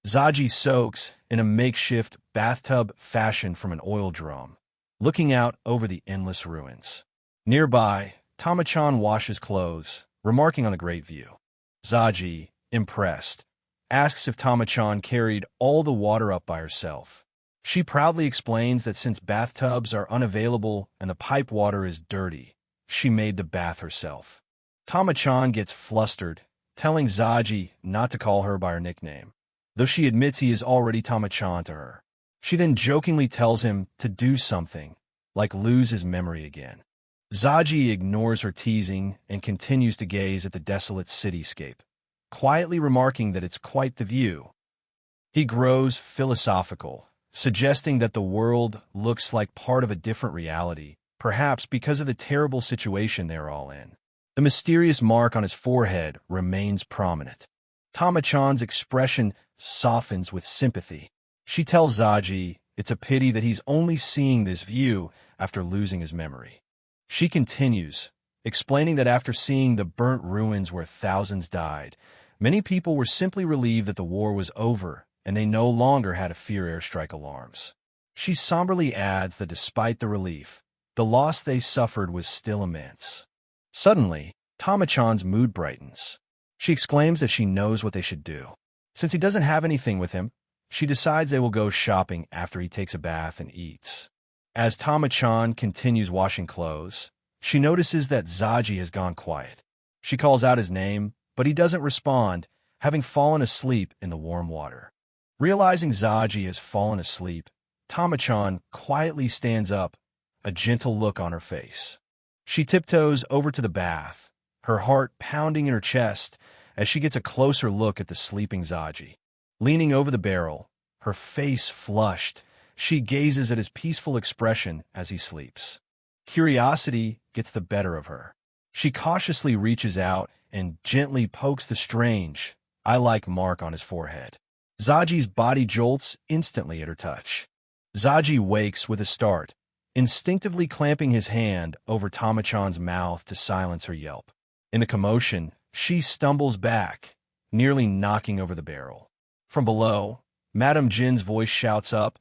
Zaji soaks in a makeshift bathtub fashioned from an oil drum, looking out over the endless ruins. Nearby, Tama-chan washes clothes, remarking on the great view. Zaji, impressed, asks if Tama-chan carried all the water up by herself. She proudly explains that since bathtubs are unavailable and the pipe water is dirty, she made the bath herself. Tama-chan gets flustered, telling Zaji not to call her by her nickname, though she admits he is already Tama-chan to her. She then jokingly tells him to do something, like lose his memory again. Zaji ignores her teasing and continues to gaze at the desolate cityscape, quietly remarking that it's quite the view. He grows philosophical, suggesting that the world looks like part of a different reality, perhaps because of the terrible situation they're all in. The mysterious mark on his forehead remains prominent. Tama-chan's expression softens with sympathy. She tells Zaji it's a pity that he's only seeing this view after losing his memory. She continues, explaining that after seeing the burnt ruins where thousands died, many people were simply relieved that the war was over and they no longer had to fear airstrike alarms. She somberly adds that despite the relief, the loss they suffered was still immense. Suddenly, Tama-chan's mood brightens. She exclaims that she knows what they should do. Since he doesn't have anything with him, she decides they will go shopping after he takes a bath and eats. As Tama-chan continues washing clothes, she notices that Zaji has gone quiet. She calls out his name, but he doesn't respond, having fallen asleep in the warm water. Realizing Zaji has fallen asleep, Tama-chan quietly stands up, a gentle look on her face. She tiptoes over to the bath, her heart pounding in her chest as she gets a closer look at the sleeping Zaji. Leaning over the barrel, her face flushed, she gazes at his peaceful expression as he sleeps. Curiosity gets the better of her. She cautiously reaches out and gently pokes the strange, eye-like mark on his forehead. Zaji's body jolts instantly at her touch. Zaji wakes with a start, instinctively clamping his hand over Tama-chan's mouth to silence her yelp. In the commotion, she stumbles back, nearly knocking over the barrel. From below, Madame Jin's voice shouts up,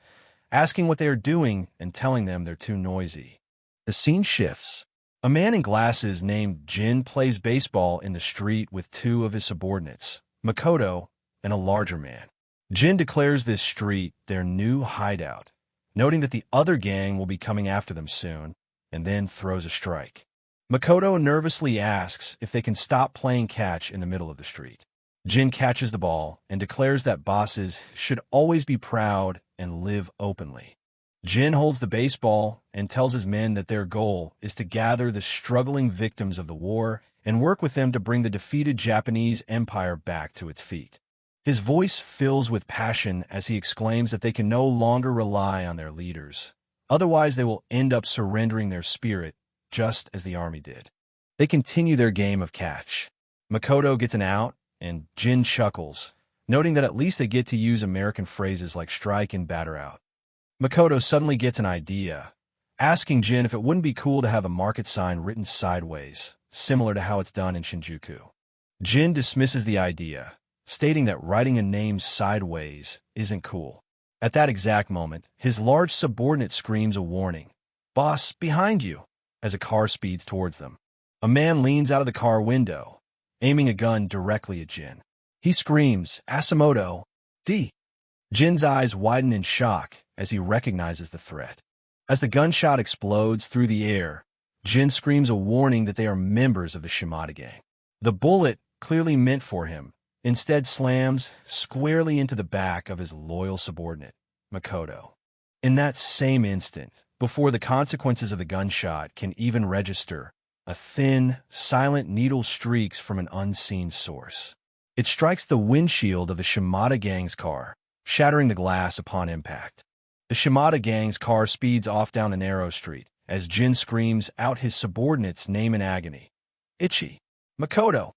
asking what they are doing and telling them they're too noisy. The scene shifts. A man in glasses named Jin plays baseball in the street with two of his subordinates, Makoto and a larger man. Jin declares this street their new hideout, noting that the other gang will be coming after them soon, and then throws a strike. Makoto nervously asks if they can stop playing catch in the middle of the street. Jin catches the ball and declares that bosses should always be proud and live openly. Jin holds the baseball and tells his men that their goal is to gather the struggling victims of the war and work with them to bring the defeated Japanese empire back to its feet. His voice fills with passion as he exclaims that they can no longer rely on their leaders. Otherwise, they will end up surrendering their spirit, just as the army did. They continue their game of catch. Makoto gets an out, and Jin chuckles, noting that at least they get to use American phrases like strike and batter out. Makoto suddenly gets an idea, asking Jin if it wouldn't be cool to have a market sign written sideways, similar to how it's done in Shinjuku. Jin dismisses the idea, stating that writing a name sideways isn't cool. At that exact moment, his large subordinate screams a warning, "Boss, behind you," as a car speeds towards them. A man leans out of the car window, aiming a gun directly at Jin. He screams, "Asamoto, D." Jin's eyes widen in shock as he recognizes the threat. As the gunshot explodes through the air, Jin screams a warning that they are members of the Shimada gang. The bullet, clearly meant for him, instead slams squarely into the back of his loyal subordinate, Makoto. In that same instant, before the consequences of the gunshot can even register, a thin, silent needle streaks from an unseen source. It strikes the windshield of the Shimada gang's car, shattering the glass upon impact. The Shimada gang's car speeds off down a narrow street as Jin screams out his subordinate's name in agony. "Ichi! Makoto!"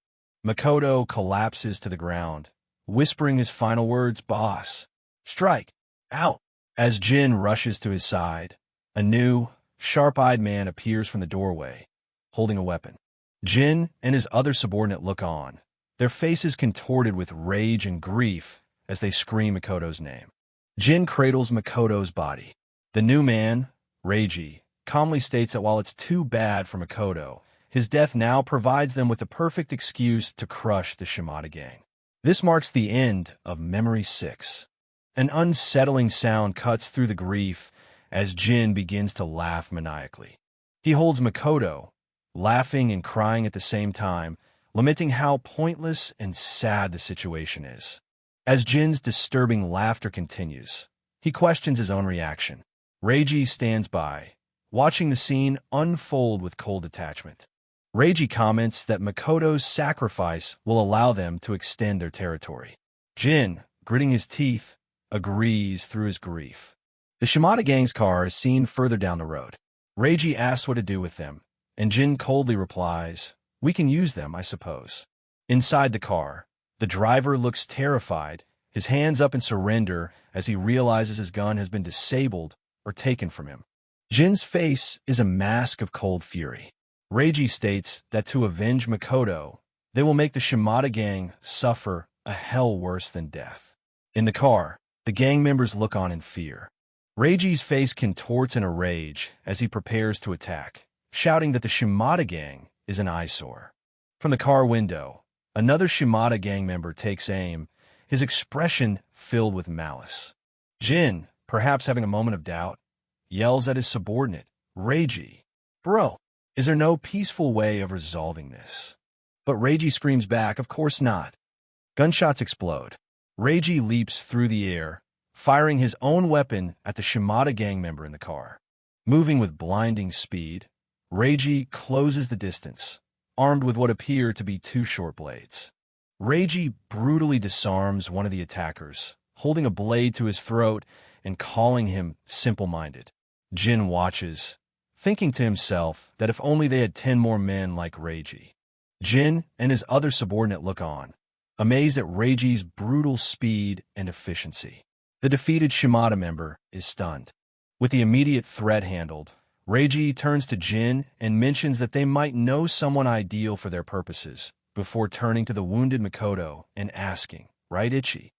Makoto collapses to the ground, whispering his final words, "Boss! Strike! Out!" As Jin rushes to his side, a new, sharp-eyed man appears from the doorway, holding a weapon. Jin and his other subordinate look on, their faces contorted with rage and grief as they scream Makoto's name. Jin cradles Makoto's body. The new man, Reiji, calmly states that while it's too bad for Makoto, his death now provides them with the perfect excuse to crush the Shimada gang. This marks the end of Memory 6. An unsettling sound cuts through the grief as Jin begins to laugh maniacally. He holds Makoto, laughing and crying at the same time, lamenting how pointless and sad the situation is. As Jin's disturbing laughter continues, he questions his own reaction. Reiji stands by, watching the scene unfold with cold detachment. Reiji comments that Makoto's sacrifice will allow them to extend their territory. Jin, gritting his teeth, agrees through his grief. The Shimada gang's car is seen further down the road. Reiji asks what to do with them, and Jin coldly replies, "We can use them, I suppose." Inside the car, the driver looks terrified, his hands up in surrender as he realizes his gun has been disabled or taken from him. Jin's face is a mask of cold fury. Reiji states that to avenge Makoto, they will make the Shimada gang suffer a hell worse than death. In the car, the gang members look on in fear. Reiji's face contorts in a rage as he prepares to attack, shouting that the Shimada gang is an eyesore. From the car window, Another Shimada gang member takes aim, his expression filled with malice. Jin, perhaps having a moment of doubt, yells at his subordinate, Reiji, "Bro, is there no peaceful way of resolving this?" But Reiji screams back, "Of course not." Gunshots explode. Reiji leaps through the air, firing his own weapon at the Shimada gang member in the car. Moving with blinding speed, Reiji closes the distance, armed with what appear to be two short blades. Reiji brutally disarms one of the attackers, holding a blade to his throat and calling him simple-minded. Jin watches, thinking to himself that if only they had 10 more men like Reiji. Jin and his other subordinate look on, amazed at Reiji's brutal speed and efficiency. The defeated Shimada member is stunned. With the immediate threat handled, Reiji turns to Jin and mentions that they might know someone ideal for their purposes, before turning to the wounded Makoto and asking, "Right, Ichi?"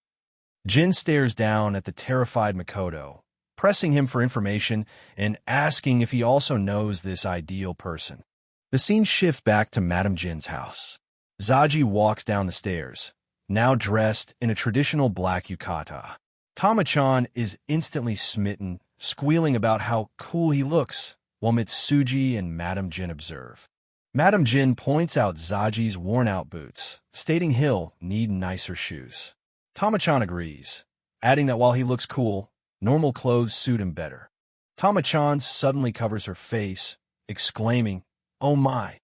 Jin stares down at the terrified Makoto, pressing him for information and asking if he also knows this ideal person. The scene shifts back to Madame Jin's house. Zaji walks down the stairs, now dressed in a traditional black yukata. Tama-chan is instantly smitten, squealing about how cool he looks, while Mitsuji and Madame Jin observe. Madame Jin points out Zaji's worn-out boots, stating he'll need nicer shoes. Tama-chan agrees, adding that while he looks cool, normal clothes suit him better. Tama-chan suddenly covers her face, exclaiming, "Oh my."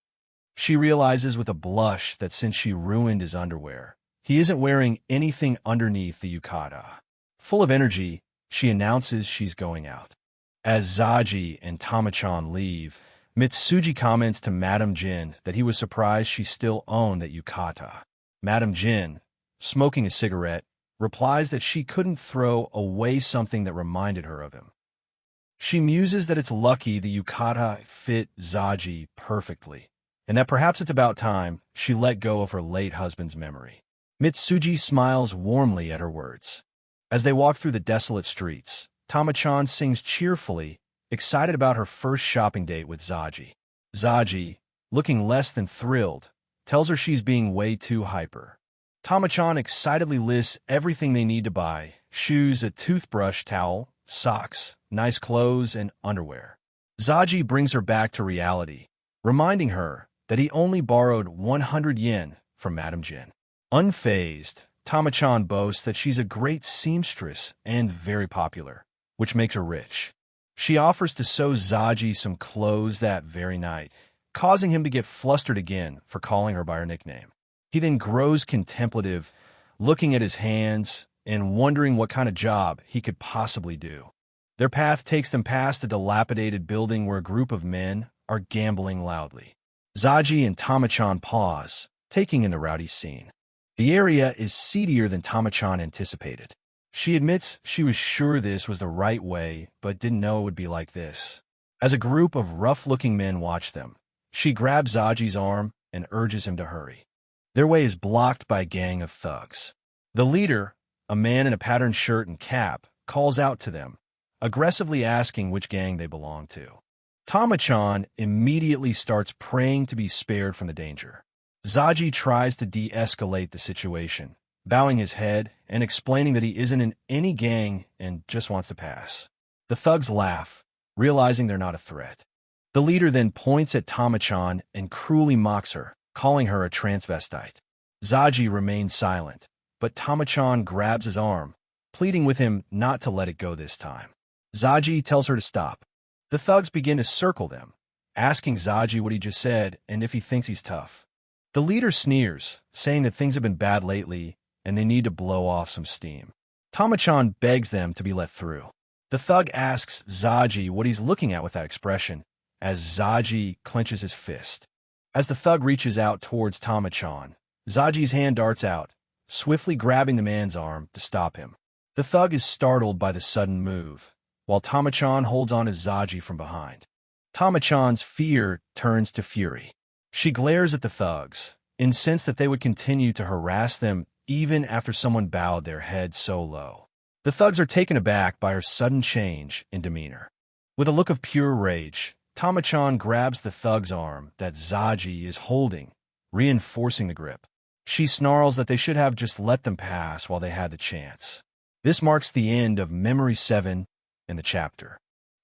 She realizes with a blush that since she ruined his underwear, he isn't wearing anything underneath the yukata. Full of energy, she announces she's going out. As Zaji and Tama-chan leave, Mitsuji comments to Madame Jin that he was surprised she still owned that yukata. Madame Jin, smoking a cigarette, replies that she couldn't throw away something that reminded her of him. She muses that it's lucky the yukata fit Zaji perfectly, and that perhaps it's about time she let go of her late husband's memory. Mitsuji smiles warmly at her words. As they walk through the desolate streets, Tama-chan sings cheerfully, excited about her first shopping date with Zaji. Zaji, looking less than thrilled, tells her she's being way too hyper. Tama-chan excitedly lists everything they need to buy: shoes, a toothbrush, towel, socks, nice clothes, and underwear. Zaji brings her back to reality, reminding her that he only borrowed 100 yen from Madame Jin. Unfazed, Tama-chan boasts that she's a great seamstress and very popular, which makes her rich. She offers to sew Zaji some clothes that very night, causing him to get flustered again for calling her by her nickname. He then grows contemplative, looking at his hands and wondering what kind of job he could possibly do. Their path takes them past a dilapidated building where a group of men are gambling loudly. Zaji and Tama-chan pause, taking in the rowdy scene. The area is seedier than Tama-chan anticipated. She admits she was sure this was the right way, but didn't know it would be like this. As a group of rough-looking men watch them, she grabs Zaji's arm and urges him to hurry. Their way is blocked by a gang of thugs. The leader, a man in a patterned shirt and cap, calls out to them, aggressively asking which gang they belong to. Tama-chan immediately starts praying to be spared from the danger. Zaji tries to de-escalate the situation, bowing his head and explaining that he isn't in any gang and just wants to pass. The thugs laugh, realizing they're not a threat. The leader then points at Tama-chan and cruelly mocks her, calling her a transvestite. Zaji remains silent, but Tama-chan grabs his arm, pleading with him not to let it go this time. Zaji tells her to stop. The thugs begin to circle them, asking Zaji what he just said and if he thinks he's tough. The leader sneers, saying that things have been bad lately and they need to blow off some steam. Tama-chan begs them to be let through. The thug asks Zaji what he's looking at with that expression, as Zaji clenches his fist. As the thug reaches out towards Tama-chan, Zaji's hand darts out, swiftly grabbing the man's arm to stop him. The thug is startled by the sudden move, while Tama-chan holds on to Zaji from behind. Tama-chan's fear turns to fury. She glares at the thugs, incensed that they would continue to harass them even after someone bowed their heads so low. The thugs are taken aback by her sudden change in demeanor. With a look of pure rage, Tama-chan grabs the thug's arm that Zaji is holding, reinforcing the grip. She snarls that they should have just let them pass while they had the chance. This marks the end of Memory 7 in the chapter.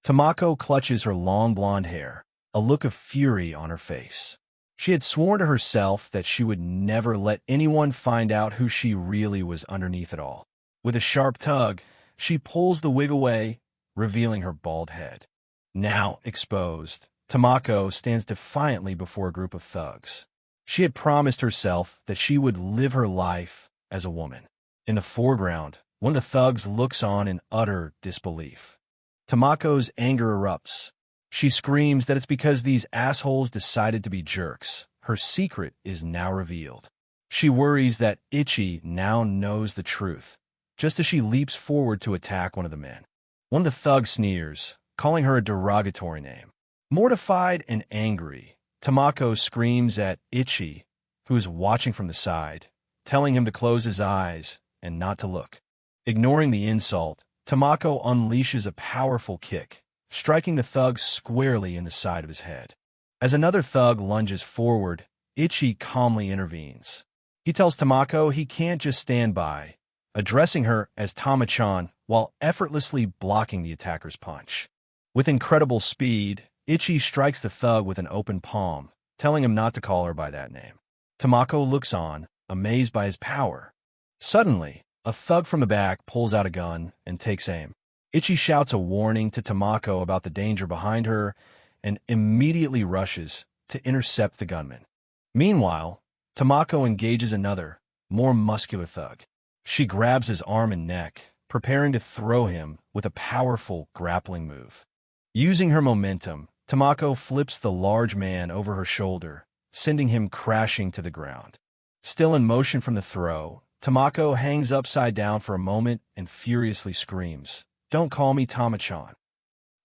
Tamako clutches her long blonde hair, a look of fury on her face. She had sworn to herself that she would never let anyone find out who she really was underneath it all. With a sharp tug, she pulls the wig away, revealing her bald head. Now exposed, Tamako stands defiantly before a group of thugs. She had promised herself that she would live her life as a woman. In the foreground, one of the thugs looks on in utter disbelief. Tamako's anger erupts. She screams that it's because these assholes decided to be jerks. Her secret is now revealed. She worries that Ichi now knows the truth, just as she leaps forward to attack one of the men. One of the thugs sneers, calling her a derogatory name. Mortified and angry, Tamako screams at Ichi, who is watching from the side, telling him to close his eyes and not to look. Ignoring the insult, Tamako unleashes a powerful kick, striking the thug squarely in the side of his head. As another thug lunges forward, Ichi calmly intervenes. He tells Tamako he can't just stand by, addressing her as Tama-chan while effortlessly blocking the attacker's punch. With incredible speed, Ichi strikes the thug with an open palm, telling him not to call her by that name. Tamako looks on, amazed by his power. Suddenly, a thug from the back pulls out a gun and takes aim. Ichi shouts a warning to Tamako about the danger behind her and immediately rushes to intercept the gunman. Meanwhile, Tamako engages another, more muscular thug. She grabs his arm and neck, preparing to throw him with a powerful grappling move. Using her momentum, Tamako flips the large man over her shoulder, sending him crashing to the ground. Still in motion from the throw, Tamako hangs upside down for a moment and furiously screams, "Don't call me Tama-chan."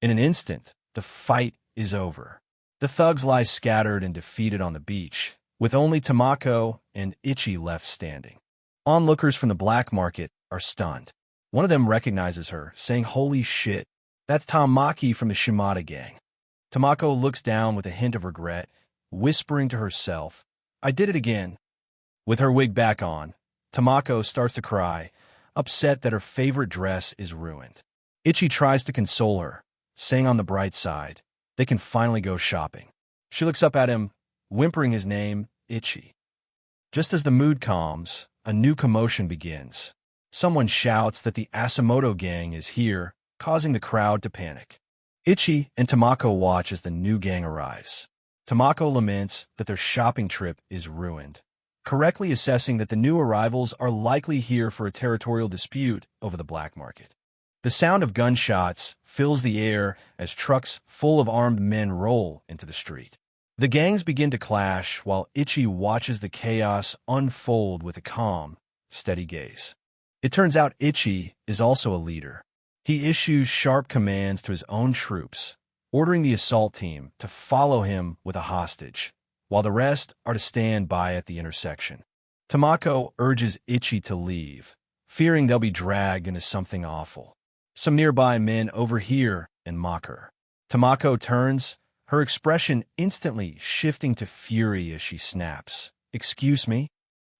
In an instant, the fight is over. The thugs lie scattered and defeated on the beach, with only Tamako and Ichi left standing. Onlookers from the black market are stunned. One of them recognizes her, saying, "Holy shit, that's Tamaki from the Shimada gang." Tamako looks down with a hint of regret, whispering to herself, "I did it again." With her wig back on, Tamako starts to cry, upset that her favorite dress is ruined. Ichi tries to console her, saying on the bright side, they can finally go shopping. She looks up at him, whimpering his name, Ichi. Just as the mood calms, a new commotion begins. Someone shouts that the Asamoto gang is here, causing the crowd to panic. Ichi and Tamako watch as the new gang arrives. Tamako laments that their shopping trip is ruined, correctly assessing that the new arrivals are likely here for a territorial dispute over the black market. The sound of gunshots fills the air as trucks full of armed men roll into the street. The gangs begin to clash while Ichi watches the chaos unfold with a calm, steady gaze. It turns out Ichi is also a leader. He issues sharp commands to his own troops, ordering the assault team to follow him with a hostage, while the rest are to stand by at the intersection. Tamako urges Ichi to leave, fearing they'll be dragged into something awful. Some nearby men overhear and mock her. Tamako turns, her expression instantly shifting to fury as she snaps, "Excuse me?"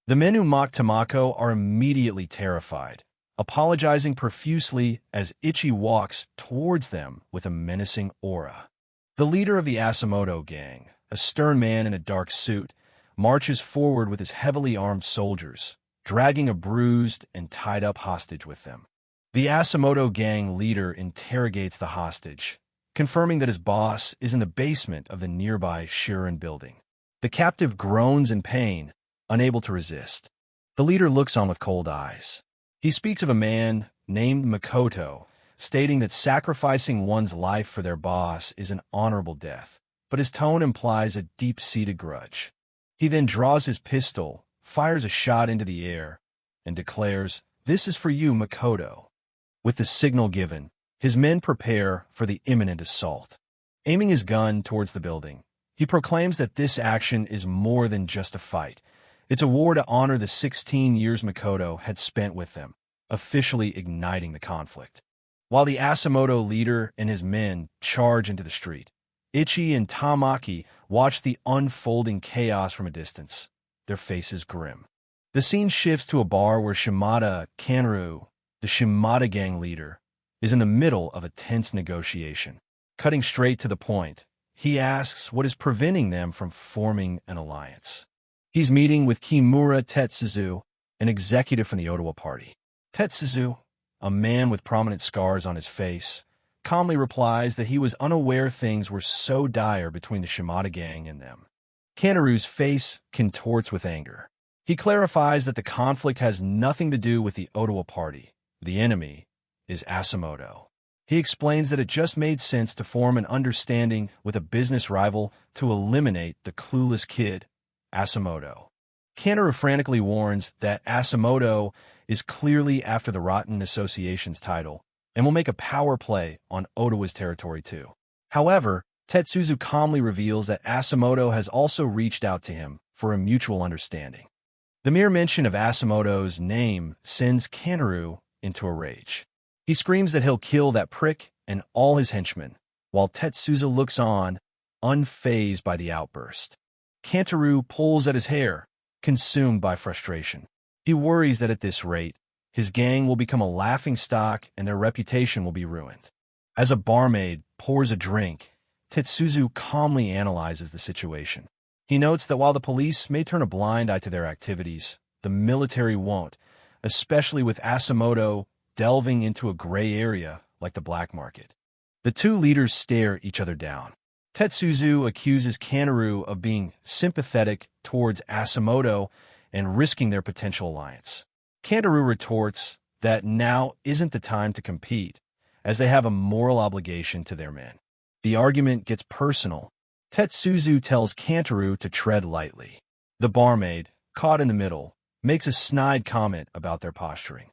The men who mock Tamako are immediately terrified, apologizing profusely as Ichi walks towards them with a menacing aura. The leader of the Asamoto gang, a stern man in a dark suit, marches forward with his heavily armed soldiers, dragging a bruised and tied-up hostage with them. The Asamoto gang leader interrogates the hostage, confirming that his boss is in the basement of the nearby Shirin building. The captive groans in pain, unable to resist. The leader looks on with cold eyes. He speaks of a man named Makoto, stating that sacrificing one's life for their boss is an honorable death, but his tone implies a deep-seated grudge. He then draws his pistol, fires a shot into the air, and declares, "This is for you, Makoto." With the signal given, his men prepare for the imminent assault. Aiming his gun towards the building, he proclaims that this action is more than just a fight. It's a war to honor the 16 years Makoto had spent with them, officially igniting the conflict. While the Asamoto leader and his men charge into the street, Ichi and Tamaki watch the unfolding chaos from a distance, their faces grim. The scene shifts to a bar where Shimada Kanru, the Shimada gang leader, is in the middle of a tense negotiation. Cutting straight to the point, he asks what is preventing them from forming an alliance. He's meeting with Kimura Tetsuzu, an executive from the Ottawa party. Tetsuzu, a man with prominent scars on his face, calmly replies that he was unaware things were so dire between the Shimada gang and them. Kaneru's face contorts with anger. He clarifies that the conflict has nothing to do with the Ottawa party. The enemy is Asamoto. He explains that it just made sense to form an understanding with a business rival to eliminate the clueless kid, Asamoto. Kaneru frantically warns that Asamoto is clearly after the Rotten Association's title and will make a power play on Ottawa's territory too. However, Tetsuzu calmly reveals that Asamoto has also reached out to him for a mutual understanding. The mere mention of Asamoto's name sends Kaneru into a rage. He screams that he'll kill that prick and all his henchmen, while Tetsuzu looks on, unfazed by the outburst. Kaneru pulls at his hair, consumed by frustration. He worries that at this rate, his gang will become a laughingstock and their reputation will be ruined. As a barmaid pours a drink, Tetsuzu calmly analyzes the situation. He notes that while the police may turn a blind eye to their activities, the military won't, especially with Asamoto delving into a gray area like the black market. The two leaders stare each other down. Tetsuzu accuses Kaneru of being sympathetic towards Asamoto and risking their potential alliance. Kaneru retorts that now isn't the time to compete, as they have a moral obligation to their men. The argument gets personal. Tetsuzu tells Kaneru to tread lightly. The barmaid, caught in the middle, makes a snide comment about their posturing.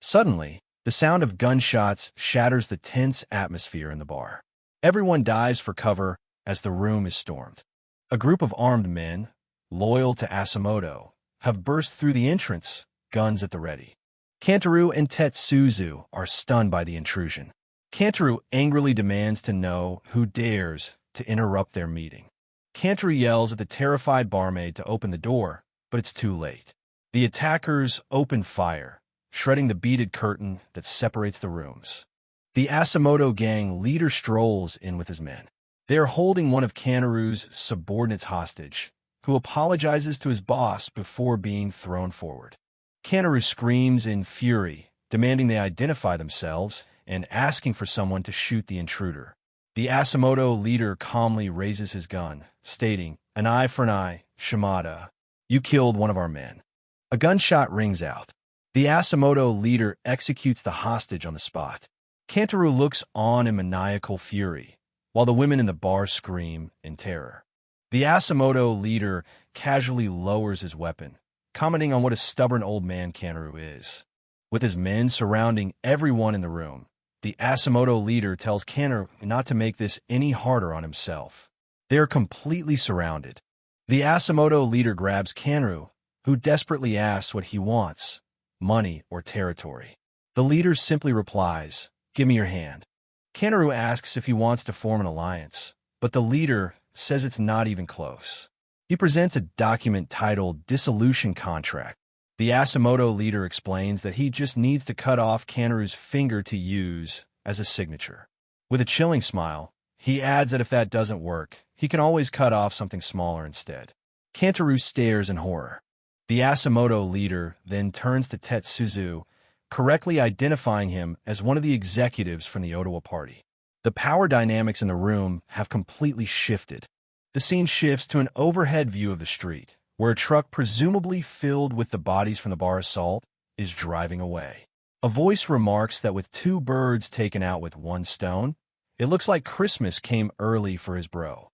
Suddenly, the sound of gunshots shatters the tense atmosphere in the bar. Everyone dives for cover as the room is stormed. A group of armed men, loyal to Asamoto, have burst through the entrance, guns at the ready. Kaneru and Tetsuzu are stunned by the intrusion. Kaneru angrily demands to know who dares to interrupt their meeting. Kaneru yells at the terrified barmaid to open the door, but it's too late. The attackers open fire, shredding the beaded curtain that separates the rooms. The Asamoto gang leader strolls in with his men. They are holding one of Kaneru's subordinates hostage, who apologizes to his boss before being thrown forward. Kaneru screams in fury, demanding they identify themselves and asking for someone to shoot the intruder. The Asamoto leader calmly raises his gun, stating, "An eye for an eye, Shimada. You killed one of our men." A gunshot rings out. The Asamoto leader executes the hostage on the spot. Kaneru looks on in maniacal fury, while the women in the bar scream in terror. The Asamoto leader casually lowers his weapon, commenting on what a stubborn old man Kaneru is. With his men surrounding everyone in the room, the Asamoto leader tells Kaneru not to make this any harder on himself. They are completely surrounded. The Asamoto leader grabs Kaneru, who desperately asks what he wants, money or territory. The leader simply replies, "Give me your hand." Kaneru asks if he wants to form an alliance, but the leader says it's not even close. He presents a document titled Dissolution Contract. The Asamoto leader explains that he just needs to cut off Kaneru's finger to use as a signature. With a chilling smile, he adds that if that doesn't work, he can always cut off something smaller instead. Kaneru stares in horror. The Asamoto leader then turns to Tetsuzu, correctly identifying him as one of the executives from the Ottawa party. The power dynamics in the room have completely shifted. The scene shifts to an overhead view of the street, where a truck presumably filled with the bodies from the bar assault is driving away. A voice remarks that with 2 birds taken out with 1 stone, it looks like Christmas came early for his bro.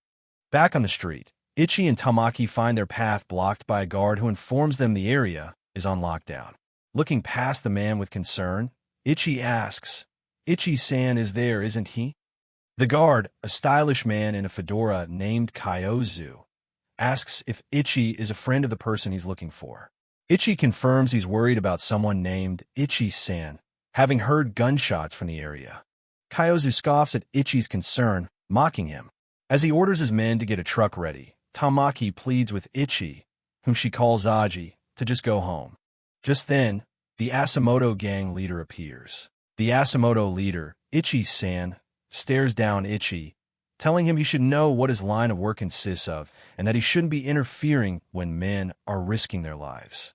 Back on the street, Ichi and Tamaki find their path blocked by a guard who informs them the area is on lockdown. Looking past the man with concern, Ichi asks, "Ichi-san is there, isn't he?" The guard, a stylish man in a fedora named Kyozu, asks if Ichi is a friend of the person he's looking for. Ichi confirms he's worried about someone named Ichi-san, having heard gunshots from the area. Kyozu scoffs at Ichi's concern, mocking him. As he orders his men to get a truck ready, Tamaki pleads with Ichi, whom she calls Aji, to just go home. Just then, the Asamoto gang leader appears. The Asamoto leader, Ichi-san, stares down Ichi, telling him he should know what his line of work consists of and that he shouldn't be interfering when men are risking their lives.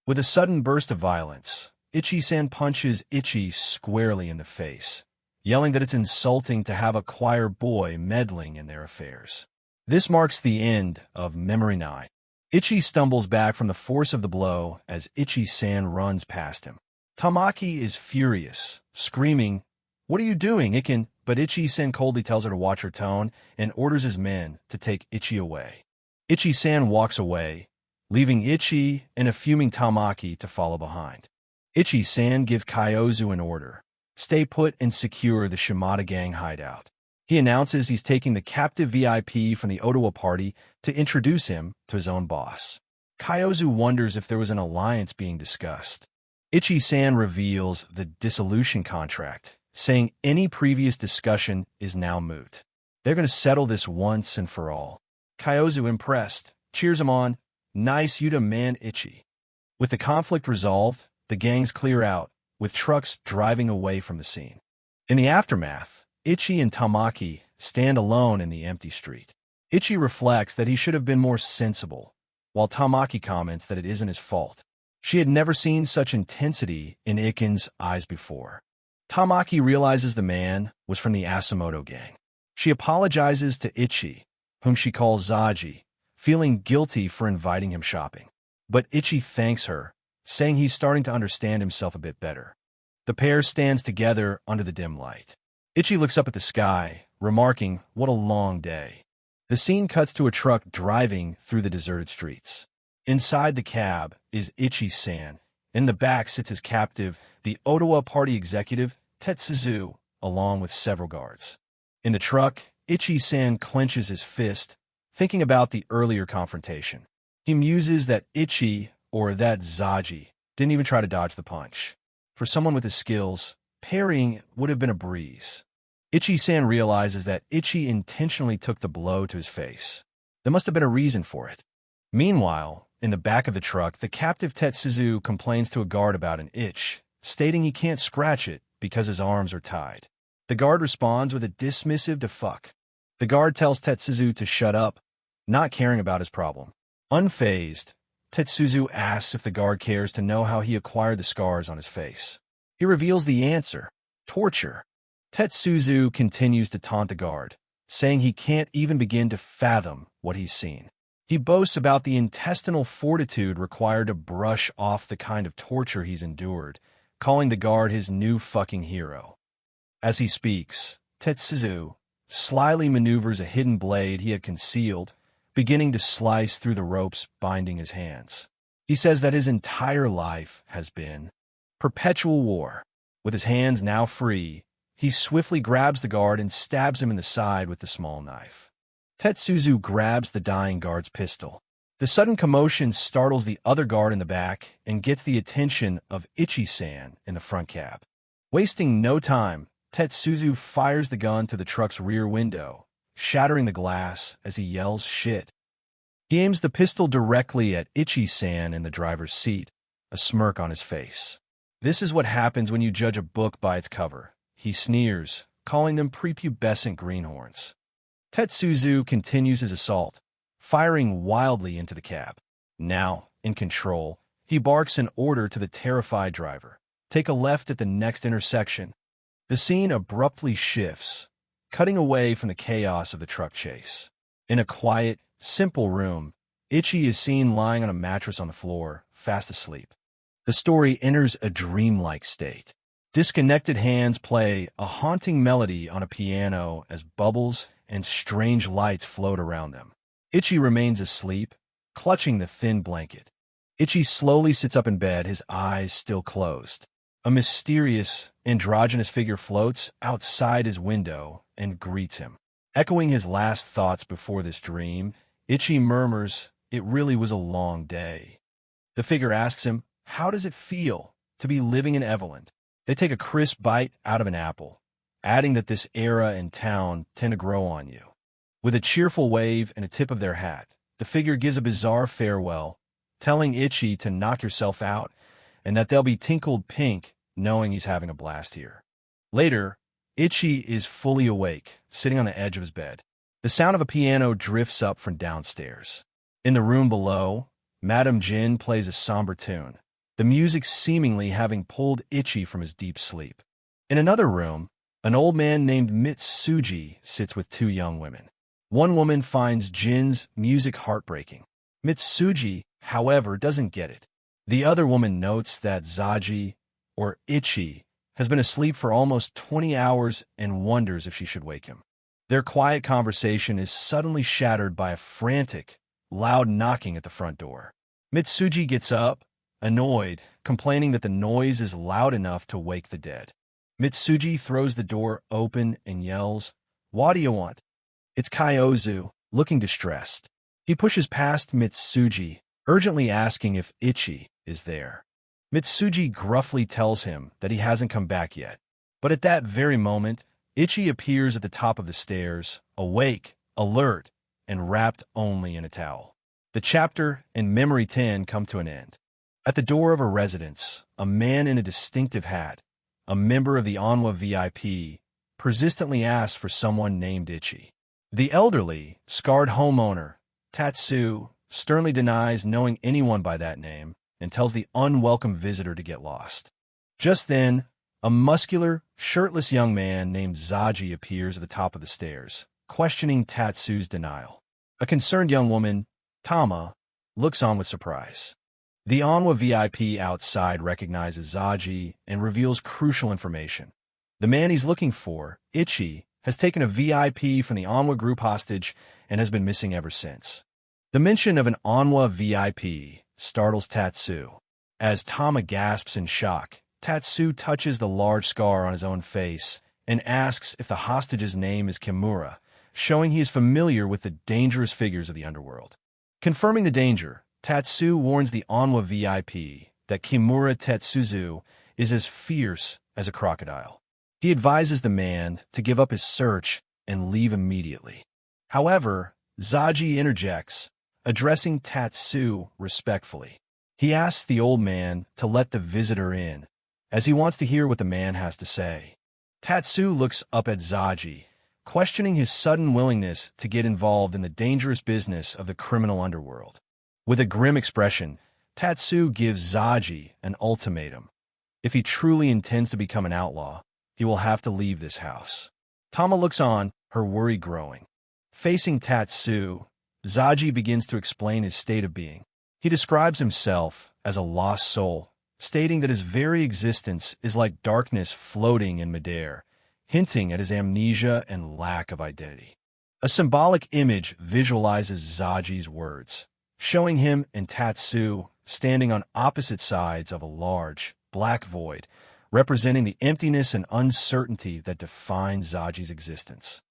With a sudden burst of violence, Ichi-san punches Ichi squarely in the face, yelling that it's insulting to have a choir boy meddling in their affairs. This marks the end of Memory 9. Ichi stumbles back from the force of the blow as Ichi-san runs past him. Tamaki is furious, screaming, "What are you doing, Ikin?" But Ichi-san coldly tells her to watch her tone and orders his men to take Ichi away. Ichi-san walks away, leaving Ichi and a fuming Tamaki to follow behind. Ichi-san gives Kyozu an order: stay put and secure the Shimada gang hideout. He announces he's taking the captive VIP from the Ottawa party to introduce him to his own boss. Kyozu wonders if there was an alliance being discussed. Ichi-san reveals the dissolution contract, saying any previous discussion is now moot. They're going to settle this once and for all. Kyozu, impressed, cheers him on. "Nice you to man, Ichi." With the conflict resolved, the gangs clear out, with trucks driving away from the scene. In the aftermath, Ichi and Tamaki stand alone in the empty street. Ichi reflects that he should have been more sensible, while Tamaki comments that it isn't his fault. She had never seen such intensity in Iken's eyes before. Tamaki realizes the man was from the Asamoto gang. She apologizes to Ichi, whom she calls Zaji, feeling guilty for inviting him shopping. But Ichi thanks her, saying he's starting to understand himself a bit better. The pair stands together under the dim light. Ichi looks up at the sky, remarking, "What a long day." The scene cuts to a truck driving through the deserted streets. Inside the cab is Ichi-san. In the back sits his captive, the Ottawa party executive, Tetsuzu, along with several guards. In the truck, Ichi-san clenches his fist, thinking about the earlier confrontation. He muses that Ichi, or that Zaji, didn't even try to dodge the punch. For someone with his skills, parrying would have been a breeze. Ichi-san realizes that Ichi intentionally took the blow to his face. There must have been a reason for it. Meanwhile, in the back of the truck, the captive Tetsuzu complains to a guard about an itch, stating he can't scratch it because his arms are tied. The guard responds with a dismissive "to fuck." The guard tells Tetsuzu to shut up, not caring about his problem. Unfazed, Tetsuzu asks if the guard cares to know how he acquired the scars on his face. He reveals the answer: torture. Tetsuzu continues to taunt the guard, saying he can't even begin to fathom what he's seen. He boasts about the intestinal fortitude required to brush off the kind of torture he's endured, calling the guard his new fucking hero. As he speaks, Tetsuzu slyly maneuvers a hidden blade he had concealed, beginning to slice through the ropes binding his hands. He says that his entire life has been perpetual war. With his hands now free, he swiftly grabs the guard and stabs him in the side with the small knife. Tetsuzu grabs the dying guard's pistol. The sudden commotion startles the other guard in the back and gets the attention of Ichi-san in the front cab. Wasting no time, Tetsuzu fires the gun to the truck's rear window, shattering the glass as he yells "shit." He aims the pistol directly at Ichi-san in the driver's seat, a smirk on his face. "This is what happens when you judge a book by its cover," he sneers, calling them prepubescent greenhorns. Tetsuzu continues his assault, firing wildly into the cab. Now, in control, he barks an order to the terrified driver: "Take a left at the next intersection." The scene abruptly shifts, cutting away from the chaos of the truck chase. In a quiet, simple room, Ichi is seen lying on a mattress on the floor, fast asleep. The story enters a dreamlike state. Disconnected hands play a haunting melody on a piano as bubbles and strange lights float around them. Ichi remains asleep, clutching the thin blanket. Ichi slowly sits up in bed, his eyes still closed. A mysterious, androgynous figure floats outside his window and greets him. Echoing his last thoughts before this dream, Ichi murmurs, "It really was a long day." The figure asks him, "How does it feel to be living in Evelyn?" They take a crisp bite out of an apple, adding that this era and town tend to grow on you. With a cheerful wave and a tip of their hat, the figure gives a bizarre farewell, telling Ichi to knock yourself out and that they'll be tinkled pink knowing he's having a blast here. Later, Ichi is fully awake, sitting on the edge of his bed. The sound of a piano drifts up from downstairs. In the room below, Madame Jin plays a somber tune, the music seemingly having pulled Ichi from his deep sleep. In another room, an old man named Mitsuji sits with two young women. One woman finds Jin's music heartbreaking. Mitsuji, however, doesn't get it. The other woman notes that Zaji, or Ichi, has been asleep for almost 20 hours and wonders if she should wake him. Their quiet conversation is suddenly shattered by a frantic, loud knocking at the front door. Mitsuji gets up, annoyed, complaining that the noise is loud enough to wake the dead. Mitsuji throws the door open and yells, "What do you want?" It's Kyozu, looking distressed. He pushes past Mitsuji, urgently asking if Ichi is there. Mitsuji gruffly tells him that he hasn't come back yet. But at that very moment, Ichi appears at the top of the stairs, awake, alert, and wrapped only in a towel. The chapter and Memory 10 come to an end. At the door of a residence, a man in a distinctive hat, a member of the manhwa VIP, persistently asks for someone named Ichi. The elderly, scarred homeowner, Tatsu, sternly denies knowing anyone by that name and tells the unwelcome visitor to get lost. Just then, a muscular, shirtless young man named Zaji appears at the top of the stairs, questioning Tatsu's denial. A concerned young woman, Tama, looks on with surprise. The manhwa VIP outside recognizes Zaji and reveals crucial information. The man he's looking for, Ichi, has taken a VIP from the manhwa group hostage and has been missing ever since. The mention of an manhwa VIP startles Tatsu. As Tama gasps in shock, Tatsu touches the large scar on his own face and asks if the hostage's name is Kimura, showing he is familiar with the dangerous figures of the underworld. Confirming the danger, Tatsu warns the manhwa VIP that Kimura Tetsuzu is as fierce as a crocodile. He advises the man to give up his search and leave immediately. However, Zaji interjects, addressing Tatsu respectfully. He asks the old man to let the visitor in, as he wants to hear what the man has to say. Tatsu looks up at Zaji, questioning his sudden willingness to get involved in the dangerous business of the criminal underworld. With a grim expression, Tatsu gives Zaji an ultimatum. If he truly intends to become an outlaw, he will have to leave this house. Tama looks on, her worry growing. Facing Tatsu, Zaji begins to explain his state of being. He describes himself as a lost soul, stating that his very existence is like darkness floating in midair, hinting at his amnesia and lack of identity. A symbolic image visualizes Zaji's words, showing him and Tatsu standing on opposite sides of a large, black void, representing the emptiness and uncertainty that define Zaji's existence.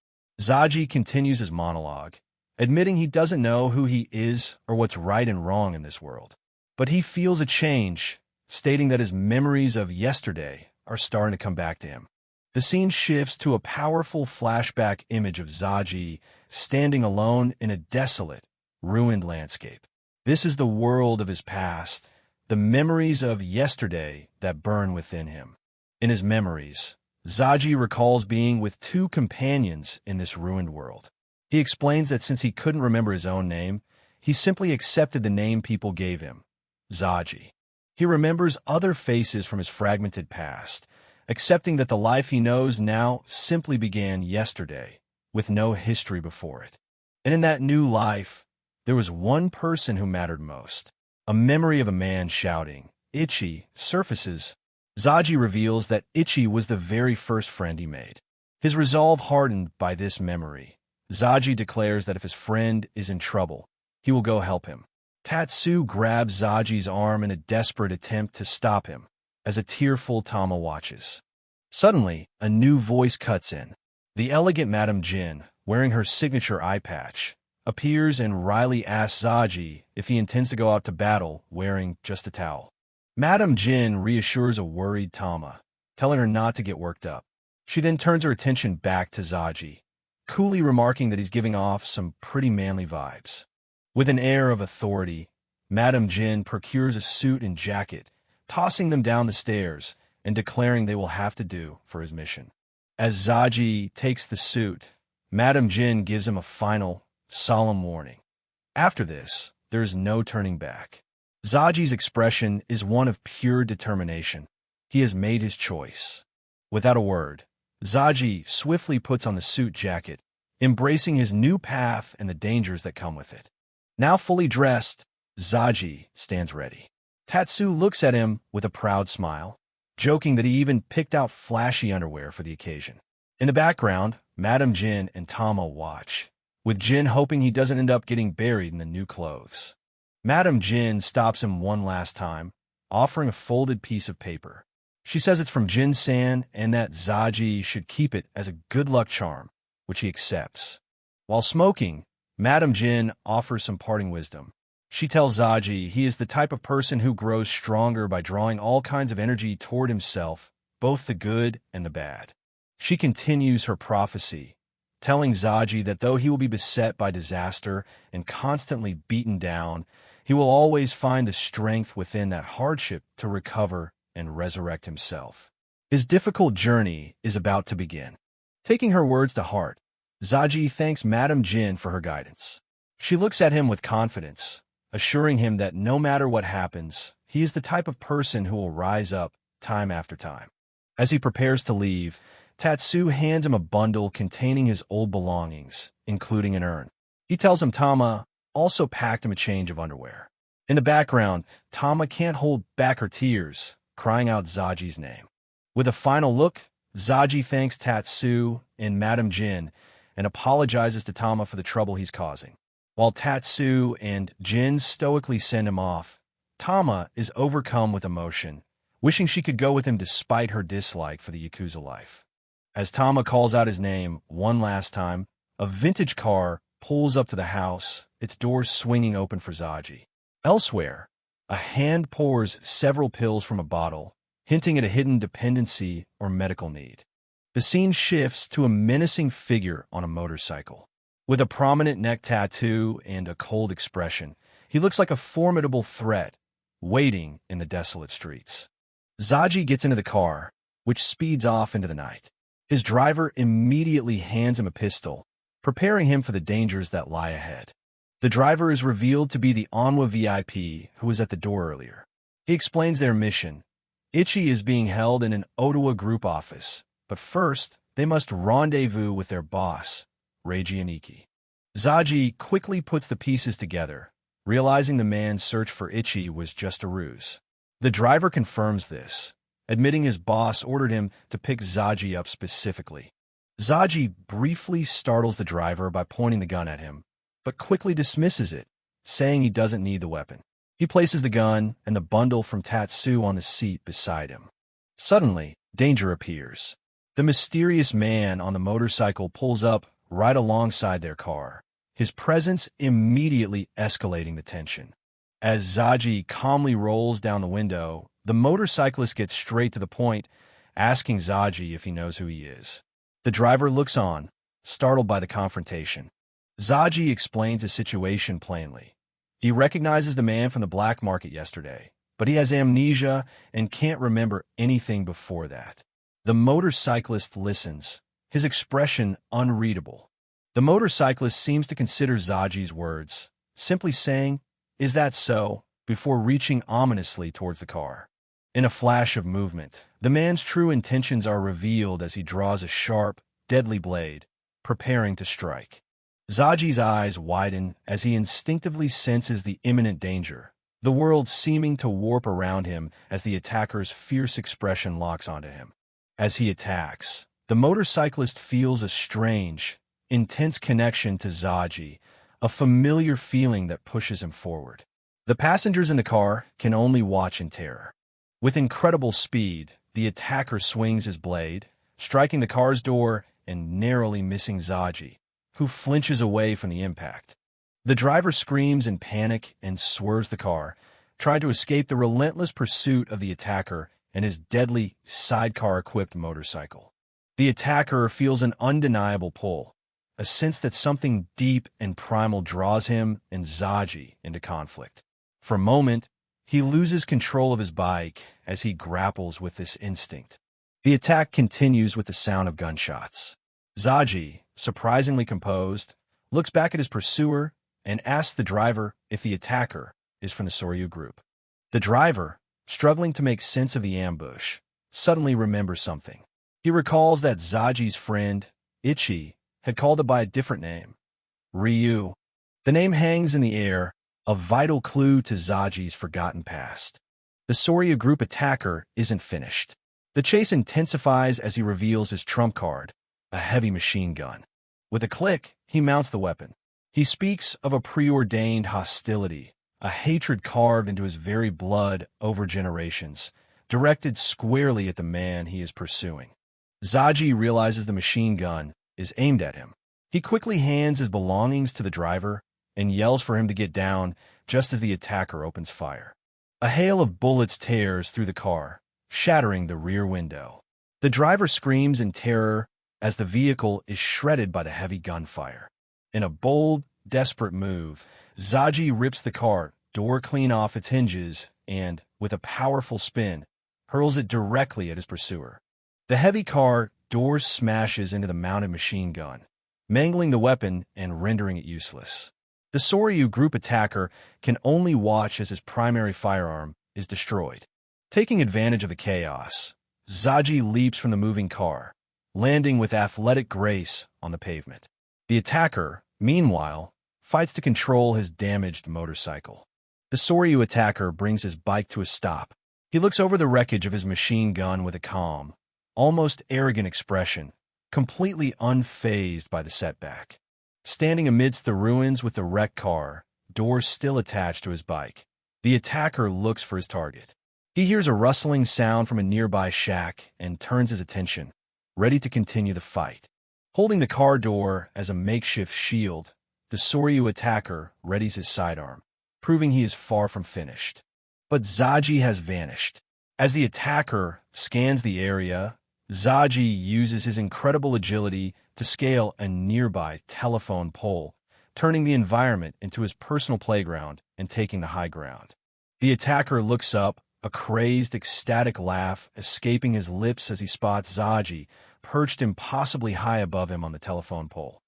Zaji continues his monologue, admitting he doesn't know who he is or what's right and wrong in this world. But he feels a change, stating that his memories of yesterday are starting to come back to him. The scene shifts to a powerful flashback image of Zaji standing alone in a desolate, ruined landscape. This is the world of his past, the memories of yesterday that burn within him. In his memories, Zaji recalls being with two companions in this ruined world. He explains that since he couldn't remember his own name, he simply accepted the name people gave him, Zaji. He remembers other faces from his fragmented past, accepting that the life he knows now simply began yesterday, with no history before it. And in that new life, there was one person who mattered most. A memory of a man shouting, "Ichi," surfaces. Zaji reveals that Ichi was the very first friend he made. His resolve hardened by this memory, Zaji declares that if his friend is in trouble, he will go help him. Tatsu grabs Zaji's arm in a desperate attempt to stop him, as a tearful Tama watches. Suddenly, a new voice cuts in. The elegant Madame Jin, wearing her signature eye patch, appears and Riley asks Zaji if he intends to go out to battle wearing just a towel. Madame Jin reassures a worried Tama, telling her not to get worked up. She then turns her attention back to Zaji, coolly remarking that he's giving off some pretty manly vibes. With an air of authority, Madame Jin procures a suit and jacket, tossing them down the stairs and declaring they will have to do for his mission. As Zaji takes the suit, Madame Jin gives him a final, solemn warning. After this, there is no turning back. Zaji's expression is one of pure determination. He has made his choice. Without a word, Zaji swiftly puts on the suit jacket, embracing his new path and the dangers that come with it. Now fully dressed, Zaji stands ready. Tatsu looks at him with a proud smile, joking that he even picked out flashy underwear for the occasion. In the background, Madame Jin and Tama watch, with Jin hoping he doesn't end up getting buried in the new clothes. Madame Jin stops him one last time, offering a folded piece of paper. She says it's from Jin-san and that Zaji should keep it as a good luck charm, which he accepts. While smoking, Madame Jin offers some parting wisdom. She tells Zaji he is the type of person who grows stronger by drawing all kinds of energy toward himself, both the good and the bad. She continues her prophecy, telling Zaji that though he will be beset by disaster and constantly beaten down, he will always find the strength within that hardship to recover and resurrect himself. His difficult journey is about to begin. Taking her words to heart, Zaji thanks Madame Jin for her guidance. She looks at him with confidence, assuring him that no matter what happens, he is the type of person who will rise up time after time. As he prepares to leave, Tatsu hands him a bundle containing his old belongings, including an urn. He tells him Tama also packed him a change of underwear. In the background, Tama can't hold back her tears, crying out Zaji's name. With a final look, Zaji thanks Tatsu and Madame Jin and apologizes to Tama for the trouble he's causing. While Tatsu and Jin stoically send him off, Tama is overcome with emotion, wishing she could go with him despite her dislike for the Yakuza life. As Tama calls out his name one last time, a vintage car pulls up to the house, its doors swinging open for Zaji. Elsewhere, a hand pours several pills from a bottle, hinting at a hidden dependency or medical need. The scene shifts to a menacing figure on a motorcycle. With a prominent neck tattoo and a cold expression, he looks like a formidable threat, waiting in the desolate streets. Zaji gets into the car, which speeds off into the night. His driver immediately hands him a pistol, preparing him for the dangers that lie ahead. The driver is revealed to be the Onwa VIP who was at the door earlier. He explains their mission. Ichi is being held in an Ottawa group office, but first, they must rendezvous with their boss, Reiji and Iki. Zaji quickly puts the pieces together, realizing the man's search for Ichi was just a ruse. The driver confirms this, admitting his boss ordered him to pick Zaji up specifically. Zaji briefly startles the driver by pointing the gun at him, but quickly dismisses it, saying he doesn't need the weapon. He places the gun and the bundle from Tatsu on the seat beside him. Suddenly, danger appears. The mysterious man on the motorcycle pulls up right alongside their car, his presence immediately escalating the tension. As Zaji calmly rolls down the window, the motorcyclist gets straight to the point, asking Zaji if he knows who he is. The driver looks on, startled by the confrontation. Zaji explains the situation plainly. He recognizes the man from the black market yesterday, but he has amnesia and can't remember anything before that. The motorcyclist listens, his expression unreadable. The motorcyclist seems to consider Zaji's words, simply saying, "Is that so?" before reaching ominously towards the car. In a flash of movement, the man's true intentions are revealed as he draws a sharp, deadly blade, preparing to strike. Zaji's eyes widen as he instinctively senses the imminent danger, the world seeming to warp around him as the attacker's fierce expression locks onto him. As he attacks, the motorcyclist feels a strange, intense connection to Zaji, a familiar feeling that pushes him forward. The passengers in the car can only watch in terror. With incredible speed, the attacker swings his blade, striking the car's door and narrowly missing Zaji, who flinches away from the impact. The driver screams in panic and swerves the car, trying to escape the relentless pursuit of the attacker and his deadly sidecar-equipped motorcycle. The attacker feels an undeniable pull, a sense that something deep and primal draws him and Zaji into conflict. For a moment, he loses control of his bike as he grapples with this instinct. The attack continues with the sound of gunshots. Zaji, surprisingly composed, looks back at his pursuer and asks the driver if the attacker is from the Soryu group. The driver, struggling to make sense of the ambush, suddenly remembers something. He recalls that Zaji's friend, Ichi, had called it by a different name, Ryu. The name hangs in the air, a vital clue to Zaji's forgotten past. The Soryu group attacker isn't finished. The chase intensifies as he reveals his trump card, a heavy machine gun. With a click, he mounts the weapon. He speaks of a preordained hostility, a hatred carved into his very blood over generations, directed squarely at the man he is pursuing. Zaji realizes the machine gun is aimed at him. He quickly hands his belongings to the driver and yells for him to get down just as the attacker opens fire. A hail of bullets tears through the car, shattering the rear window. The driver screams in terror as the vehicle is shredded by the heavy gunfire. In a bold, desperate move, Zaji rips the car door clean off its hinges and, with a powerful spin, hurls it directly at his pursuer. The heavy car door smashes into the mounted machine gun, mangling the weapon and rendering it useless. The Soryu group attacker can only watch as his primary firearm is destroyed. Taking advantage of the chaos, Zaji leaps from the moving car, landing with athletic grace on the pavement. The attacker, meanwhile, fights to control his damaged motorcycle. The Soryu attacker brings his bike to a stop. He looks over the wreckage of his machine gun with a calm, almost arrogant expression, completely unfazed by the setback. Standing amidst the ruins with the wrecked car, doors still attached to his bike, the attacker looks for his target. He hears a rustling sound from a nearby shack and turns his attention, ready to continue the fight. Holding the car door as a makeshift shield, the Soryu attacker readies his sidearm, proving he is far from finished. But Zaji has vanished. As the attacker scans the area, Zaji uses his incredible agility to scale a nearby telephone pole, turning the environment into his personal playground and taking the high ground. The attacker looks up, a crazed, ecstatic laugh escaping his lips as he spots Zaji perched impossibly high above him on the telephone pole.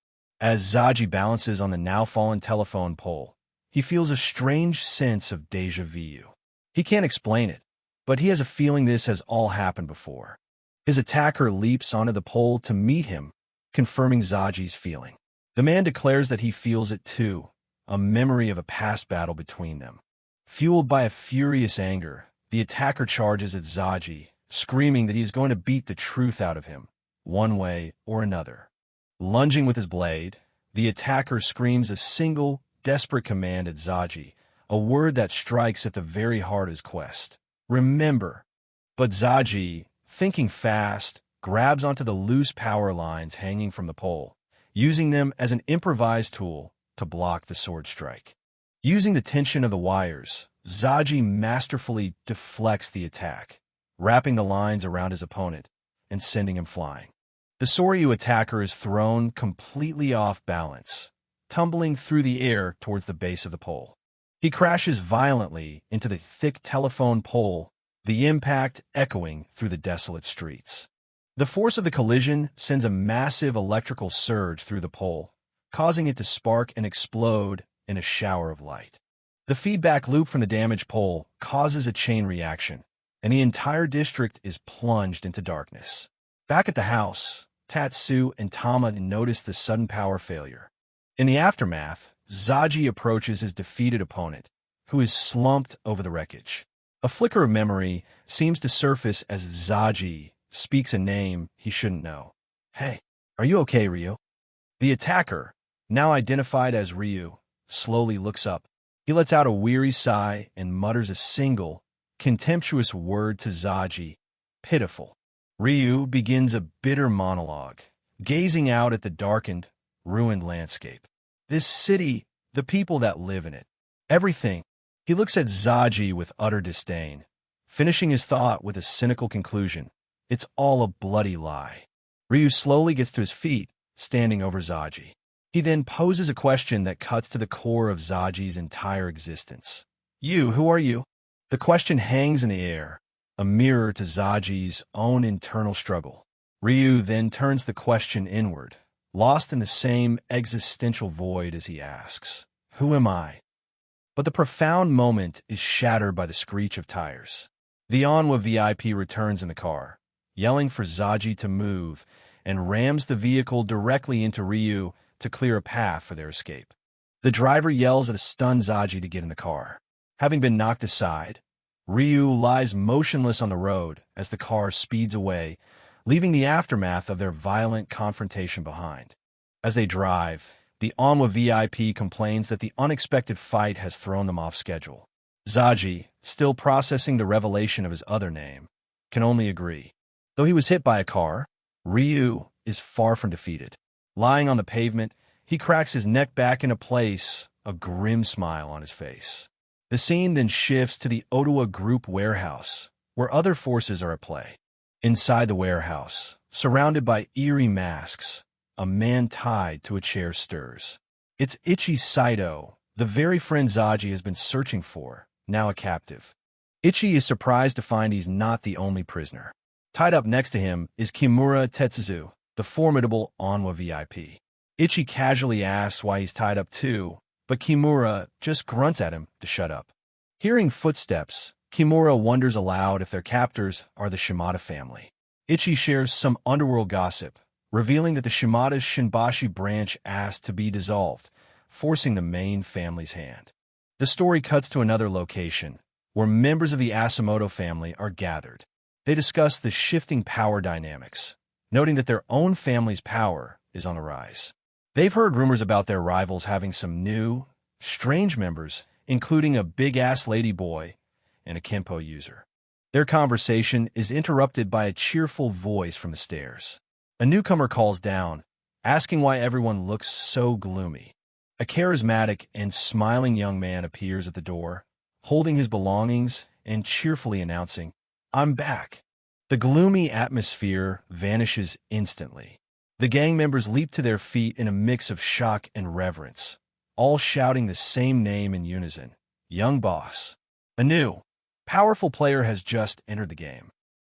As Zaji balances on the now-fallen telephone pole, he feels a strange sense of déjà vu. He can't explain it, but he has a feeling this has all happened before. His attacker leaps onto the pole to meet him, confirming Zaji's feeling. The man declares that he feels it too, a memory of a past battle between them. Fueled by a furious anger, the attacker charges at Zaji, screaming that he is going to beat the truth out of him, one way or another. Lunging with his blade, the attacker screams a single, desperate command at Zaji, a word that strikes at the very heart of his quest. Remember. But Zaji, thinking fast, grabs onto the loose power lines hanging from the pole, using them as an improvised tool to block the sword strike. Using the tension of the wires, Zaji masterfully deflects the attack, wrapping the lines around his opponent and sending him flying. The Soryu attacker is thrown completely off balance, tumbling through the air towards the base of the pole. He crashes violently into the thick telephone pole, the impact echoing through the desolate streets. The force of the collision sends a massive electrical surge through the pole, causing it to spark and explode in a shower of light. The feedback loop from the damaged pole causes a chain reaction, and the entire district is plunged into darkness. Back at the house, Tatsu and Tama notice the sudden power failure. In the aftermath, Zaji approaches his defeated opponent, who is slumped over the wreckage. A flicker of memory seems to surface as Zaji speaks a name he shouldn't know. "Hey, are you okay, Ryu?" The attacker, now identified as Ryu, slowly looks up. He lets out a weary sigh and mutters a single, contemptuous word to Zaji, "Pitiful." Ryu begins a bitter monologue, gazing out at the darkened, ruined landscape. This city, the people that live in it, everything. He looks at Zaji with utter disdain, finishing his thought with a cynical conclusion. It's all a bloody lie. Ryu slowly gets to his feet, standing over Zaji. He then poses a question that cuts to the core of Zaji's entire existence. You, who are you? The question hangs in the air, a mirror to Zaji's own internal struggle. Ryu then turns the question inward, lost in the same existential void as he asks, "Who am I?" But the profound moment is shattered by the screech of tires. The Onwa VIP returns in the car, yelling for Zaji to move, and rams the vehicle directly into Ryu to clear a path for their escape. The driver yells at a stunned Zaji to get in the car. Having been knocked aside, Ryu lies motionless on the road as the car speeds away, leaving the aftermath of their violent confrontation behind. As they drive, the Onwa VIP complains that the unexpected fight has thrown them off schedule. Zaji, still processing the revelation of his other name, can only agree. Though he was hit by a car, Ryu is far from defeated. Lying on the pavement, he cracks his neck back into place, a grim smile on his face. The scene then shifts to the Ottawa Group warehouse, where other forces are at play. Inside the warehouse, surrounded by eerie masks, a man tied to a chair stirs. It's Ichi Saito, the very friend Zaji has been searching for, now a captive. Ichi is surprised to find he's not the only prisoner. Tied up next to him is Kimura Tetsuzu, the formidable Onwa VIP. Ichi casually asks why he's tied up too, but Kimura just grunts at him to shut up. Hearing footsteps, Kimura wonders aloud if their captors are the Shimada family. Ichi shares some underworld gossip, revealing that the Shimada's Shinbashi branch asked to be dissolved, forcing the main family's hand. The story cuts to another location, where members of the Asamoto family are gathered. They discuss the shifting power dynamics, noting that their own family's power is on the rise. They've heard rumors about their rivals having some new, strange members, including a big-ass ladyboy and a Kenpo user. Their conversation is interrupted by a cheerful voice from the stairs. A newcomer calls down, asking why everyone looks so gloomy. A charismatic and smiling young man appears at the door, holding his belongings and cheerfully announcing, "I'm back." The gloomy atmosphere vanishes instantly. The gang members leap to their feet in a mix of shock and reverence, all shouting the same name in unison, "Young Boss." A new, powerful player has just entered the game.